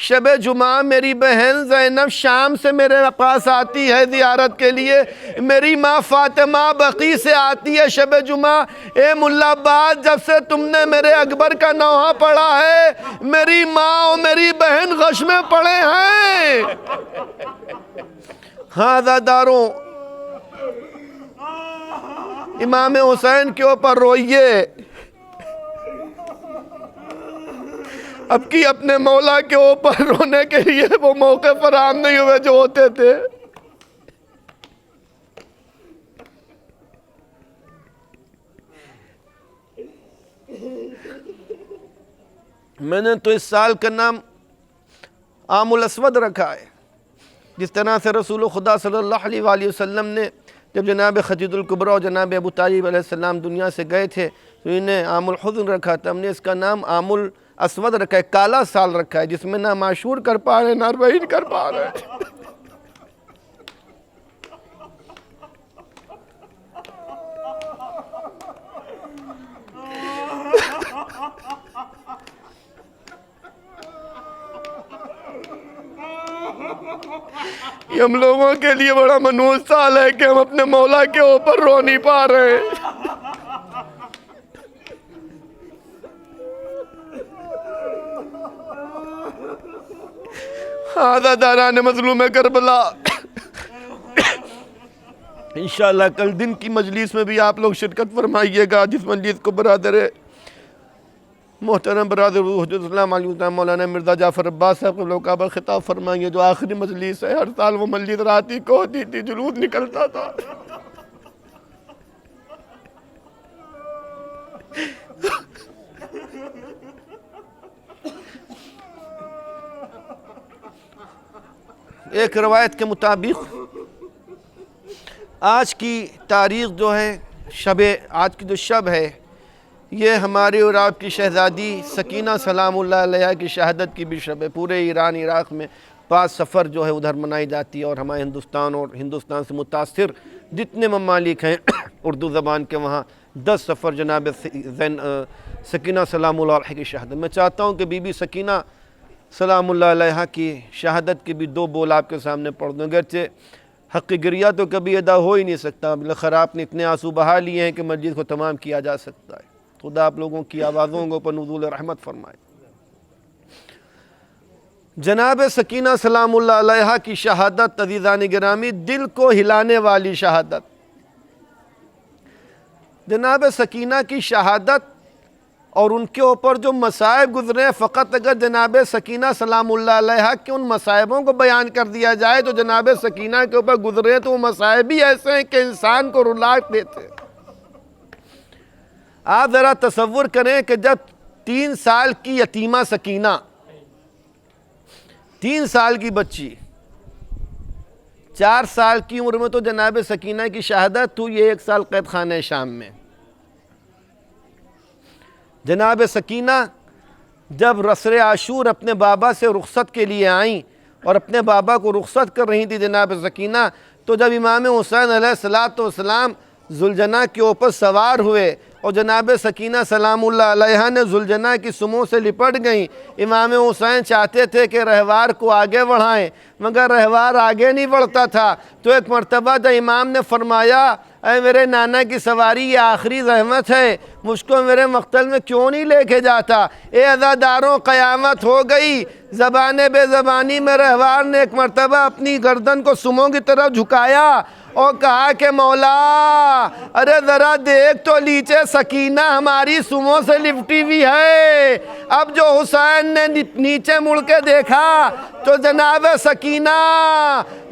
شب جمعہ میری بہن زینب شام سے میرے پاس آتی ہے زیارت کے لیے، میری ماں فاطمہ بقیع سے آتی ہے شب جمعہ۔ اے ملا عباس جب سے تم نے میرے اکبر کا نوحہ پڑھا ہے میری ماں اور میری بہن غش میں پڑے ہیں۔ ہاں عزاداروں امام حسین کے اوپر روئیے، اب کی اپنے مولا کے اوپر رونے کے لیے وہ موقع فراہم نہیں ہوئے جو ہوتے تھے۔ میں نے تو اس سال کا نام عام الاسود رکھا ہے، جس طرح سے رسول خدا صلی اللہ علیہ وآلہ وسلم نے جب جناب خدیجہ الکبریٰ اور جناب ابو طالب علیہ السلام دنیا سے گئے تھے تو انہیں عام الحزن رکھا تھا، ہم نے اس کا نام عام الاسود رکھا ہے، کالا سال رکھا ہے، جس میں نہ معشور کر پا رہے نہ اربعین کر پا رہے۔ یہ ہم لوگوں کے لیے بڑا منحوس سال ہے کہ ہم اپنے مولا کے اوپر رو نہیں پا رہے۔ ہذا داران مظلوم کربلا۔ انشاءاللہ کل دن کی مجلس میں بھی آپ لوگ شرکت فرمائیے گا، جس مجلس کو برادر محترم برادر حجت اسلام علیہ مولانا مرزا جعفر عباس صاحب لوگ کعبہ خطاب فرمائیے، جو آخری مجلس ہے۔ ہر سال وہ مجلس رات ہی کو ہوتی تھی، جلوس نکلتا تھا۔ ایک روایت کے مطابق آج کی تاریخ جو ہے آج کی جو شب ہے، یہ ہماری اور آپ کی شہزادی سکینہ سلام اللہ علیہ کی شہادت کی بھی شب ہے۔ پورے ایران عراق میں 5 سفر جو ہے ادھر منائی جاتی ہے، اور ہمارے ہندوستان اور ہندوستان سے متاثر جتنے ممالک ہیں اردو زبان کے، وہاں 10 سفر جناب سکینہ سلام اللہ علیہ کی شہادت۔ میں چاہتا ہوں کہ بی بی سکینہ سلام اللہ علیہ کی شہادت کے بھی 2 بول آپ کے سامنے پڑھ دوں، اگرچہ حق گریہ تو کبھی ادا ہو ہی نہیں سکتا، بالاخر آپ نے اتنے آنسو بہا لیے ہیں کہ مسجد کو تمام کیا جا سکتا ہے۔ خدا آپ لوگوں کی آوازوں کو پر نزول رحمت فرمائے۔ جناب سکینہ سلام اللہ علیہ کی شہادت عزیزان گرامی، دل کو ہلانے والی شہادت۔ جناب سکینہ کی شہادت اور ان کے اوپر جو مصائب گزرے، فقط اگر جناب سکینہ سلام اللہ علیہ کے ان مصائبوں کو بیان کر دیا جائے تو جناب سکینہ کے اوپر گزرے تو وہ مصائب ہی ایسے ہیں کہ انسان کو رلا دیتے۔ آپ ذرا تصور کریں کہ جب 3 سال کی یتیمہ سکینہ، 3 سال کی بچی، 4 سال کی عمر میں تو جناب سکینہ کی شہادت ہوئی، 1 سال قید خانہ شام میں۔ جناب سکینہ جب رسر عاشور اپنے بابا سے رخصت کے لیے آئیں اور اپنے بابا کو رخصت کر رہی تھی جناب سکینہ، تو جب امام حسین علیہ السلام ذوالجناح کے اوپر سوار ہوئے اور جناب سکینہ سلام اللہ علیہ نے ذوالجناح کی سموں سے لپٹ گئیں، امام حسین چاہتے تھے کہ رہوار کو آگے بڑھائیں، مگر رہوار آگے نہیں بڑھتا تھا۔ تو ایک مرتبہ جب امام نے فرمایا، اے میرے نانا کی سواری، یہ آخری زحمت ہے، مجھ کو میرے مقتل میں کیوں نہیں لے کے جاتا؟ اے عزاداروں، قیامت ہو گئی۔ زبان بے زبانی میں رہوار نے ایک مرتبہ اپنی گردن کو سموں کی طرف جھکایا اور کہا کہ مولا، ارے ذرا دیکھ تو لیچے سکینہ ہماری سموں سے لپٹی ہوئی ہے۔ اب جو حسین نے نیچے مڑ کے دیکھا تو جناب سکینہ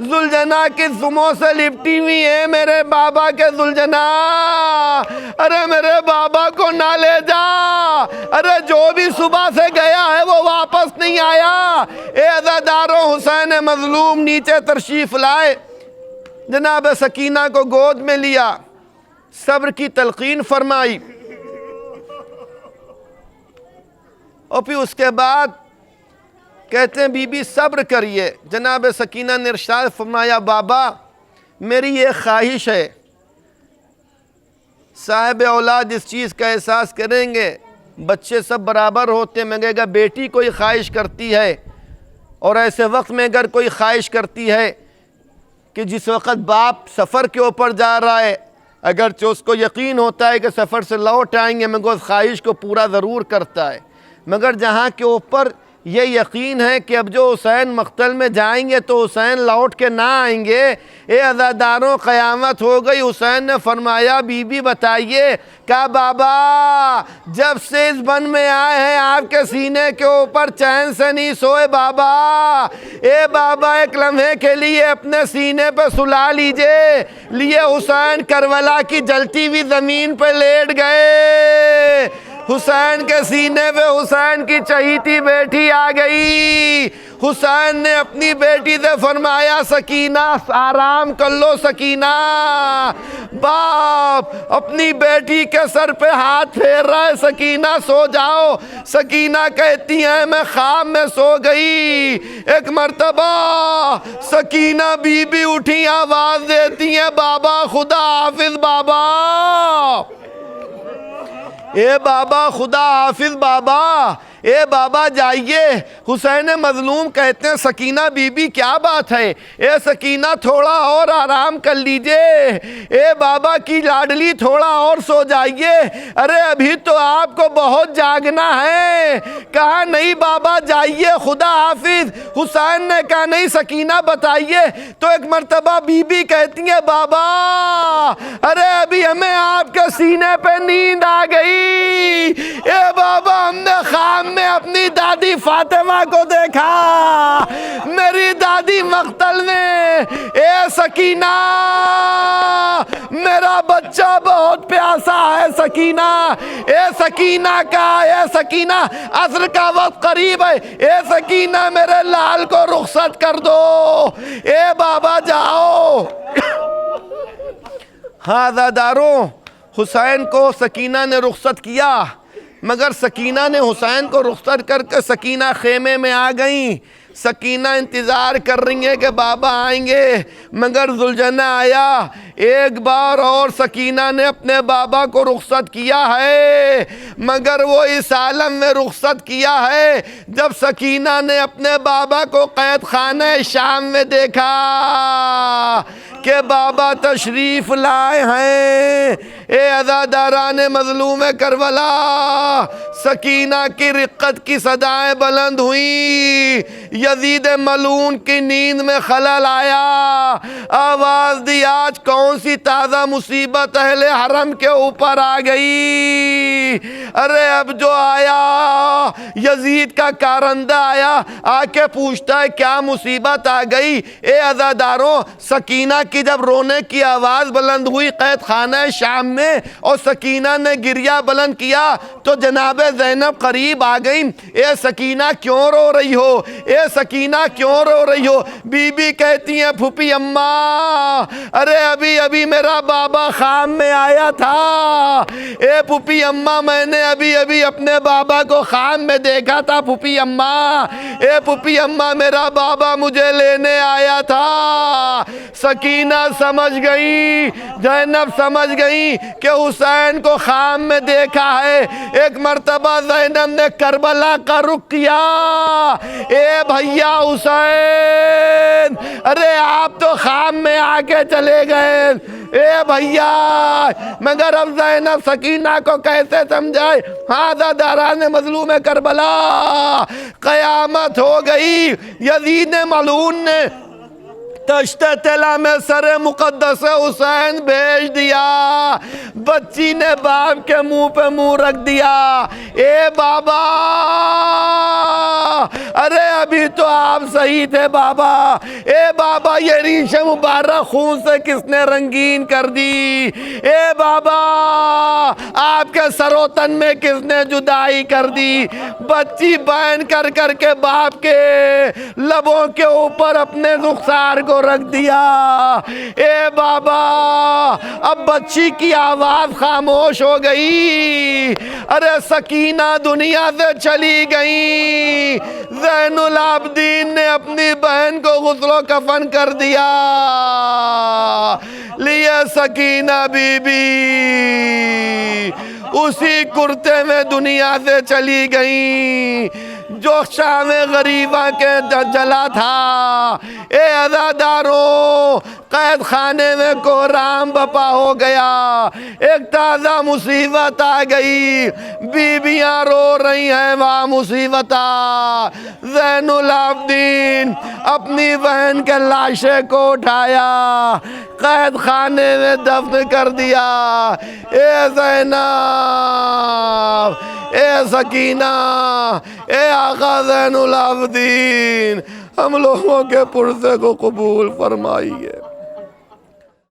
ذوالجناح کی سموں سے لپٹی ہوئی ہے۔ میرے بابا کے ذوالجناح، ارے میرے بابا کو نہ لے جا، ارے جو بھی صبح سے گیا ہے وہ واپس نہیں آیا۔ اے عزاداروں، حسین مظلوم نیچے تشریف لائے، جناب سکینہ کو گود میں لیا، صبر کی تلقین فرمائی، اور پھر اس کے بعد کہتے ہیں بی بی صبر کریے۔ جناب سکینہ نے ارشاد فرمایا، بابا میری یہ خواہش ہے، صاحب اولاد اس چیز کا احساس کریں گے، بچے سب برابر ہوتے ہیں، مگر اگر بیٹی کوئی خواہش کرتی ہے اور ایسے وقت میں اگر کوئی خواہش کرتی ہے کہ جس وقت باپ سفر کے اوپر جا رہا ہے، اگرچہ اس کو یقین ہوتا ہے کہ سفر سے لوٹ آئیں گے، مگر اس خواہش کو پورا ضرور کرتا ہے، مگر جہاں کے اوپر یہ یقین ہے کہ اب جو حسین مقتل میں جائیں گے تو حسین لوٹ کے نہ آئیں گے، اے عزاداروں قیامت ہو گئی۔ حسین نے فرمایا، بی بی بتائیے، کہا بابا جب سے اس بن میں آئے ہیں آپ کے سینے کے اوپر چین سے نہیں سوئے بابا، اے بابا ایک لمحے کے لیے اپنے سینے پہ سلا لیجئے۔ لیے حسین کربلا کی جلتی ہوئی زمین پہ لیٹ گئے حسین کے سینے پہ حسین کی چہیتی بیٹی آ گئی۔ حسین نے اپنی بیٹی سے فرمایا سکینہ آرام کر لو سکینہ۔ باپ اپنی بیٹی کے سر پہ ہاتھ پھیر رہا ہے، سکینہ سو جاؤ۔ سکینہ کہتی ہیں میں خواب میں سو گئی۔ ایک مرتبہ سکینہ بی بی اٹھی، آواز دیتی ہیں بابا خدا حافظ بابا، اے بابا خدا حافظ بابا، اے بابا جائیے۔ حسین مظلوم کہتے ہیں سکینہ بی بی کیا بات ہے، اے سکینہ تھوڑا اور آرام کر لیجئے، اے بابا کی لاڈلی تھوڑا اور سو جائیے۔ ارے ابھی تو آپ کو بہت جاگنا ہے۔ کہا نہیں بابا جائیے خدا حافظ۔ حسین نے کہا نہیں سکینہ بتائیے۔ تو ایک مرتبہ بی بی کہتی ہے بابا ارے ابھی ہمیں آپ کے سینے پہ نیند آ گئی، اے بابا ہم نے خواب میں اپنی دادی فاطمہ کو دیکھا، میری دادی مقتل میں۔ اے سکینہ میرا بچہ بہت پیاسا ہے سکینہ۔ اے سکینہ کا اے سکینہ عصر کا وقت قریب ہے، اے سکینہ میرے لال کو رخصت کر دو، اے بابا جاؤ۔ ہاں عزاداروں حسین کو سکینہ نے رخصت کیا، مگر سکینہ نے حسین کو رخصت کر کے سکینہ خیمے میں آ گئیں۔ سکینہ انتظار کر رہی ہیں کہ بابا آئیں گے، مگر ذوالجنہ آیا۔ ایک بار اور سکینہ نے اپنے بابا کو رخصت کیا ہے، مگر وہ اس عالم میں رخصت کیا ہے جب سکینہ نے اپنے بابا کو قید خانہ شام میں دیکھا کہ بابا تشریف لائے ہیں۔ اے عزاداران مظلوم کربلا، سکینہ کی رقت کی صدائیں بلند ہوئیں، یزید ملعون کی نیند میں خلل آیا، آواز دی آج کون سی تازہ مصیبت اہل حرم کے اوپر آ گئی۔ ارے اب جو آیا یزید کا کارندہ آیا، آ کے پوچھتا ہے کیا مصیبت آ گئی۔ اے عزاداروں سکینہ کی جب رونے کی آواز بلند ہوئی قید خانہ شام میں اور سکینہ نے گریہ بلند کیا تو جناب زینب قریب آ گئیں۔ اے سکینہ کیوں رو رہی ہو، اے سکینہ کیوں رو رہی ہو؟ بی بی کہتی ہیں پھوپھی اماں ارے ابھی میرا بابا خواب میں آیا تھا، اے پھوپھی اماں میں نے ابھی اپنے بابا کو خواب میں دیکھا تھا پھوپھی اماں، اے پھوپھی اماں میرا بابا مجھے لینے آیا تھا۔ سکینہ سمجھ گئی، زینب سمجھ گئی کہ حسین کو خواب میں دیکھا ہے۔ ایک مرتبہ زینب نے کربلا کا رخ کیا، اے بھیا حسین ارے آپ تو خواب میں آ کے چلے گئے، اے بھیا۔ مگر اب زینب سکینہ کو کیسے سمجھائے؟ ہاں عزاداران مظلوم کربلا قیامت ہو گئی۔ یزید ملعون نے تشت طلا میں سر مقدس حسین بھیج دیا، بچی نے باپ کے منہ پہ منہ رکھ دیا، اے بابا ارے ابھی تو آپ صحیح تھے بابا، اے بابا یہ ریش مبارک خون سے کس نے رنگین کر دی، اے بابا آپ کے سر و تن میں کس نے جدائی کر دی۔ بچی بین کر کر کے باپ کے لبوں کے اوپر اپنے رخسار کو رکھ دیا، اے بابا اب بچی کی آواز خاموش ہو گئی۔ ارے سکینہ دنیا سے چلی گئی، زین العابدین نے اپنی بہن کو غسل و کفن کر دیا، لیے سکینہ بی بی اسی کرتے میں دنیا سے چلی گئی جو شام غریبہ کے جلا تھا۔ اے عزاداروں قید خانے میں کوہرام بپا ہو گیا، ایک تازہ مصیبت آ گئی، بیویاں رو رہی ہیں وہاں مصیبت آ۔ زین العابدین اپنی بہن کے لاشے کو اٹھایا قید خانے میں دفن کر دیا۔ اے زینب، اے سکینہ، اے آقا زین العابدین ہم لوگوں کے پرسے کو قبول فرمائیے۔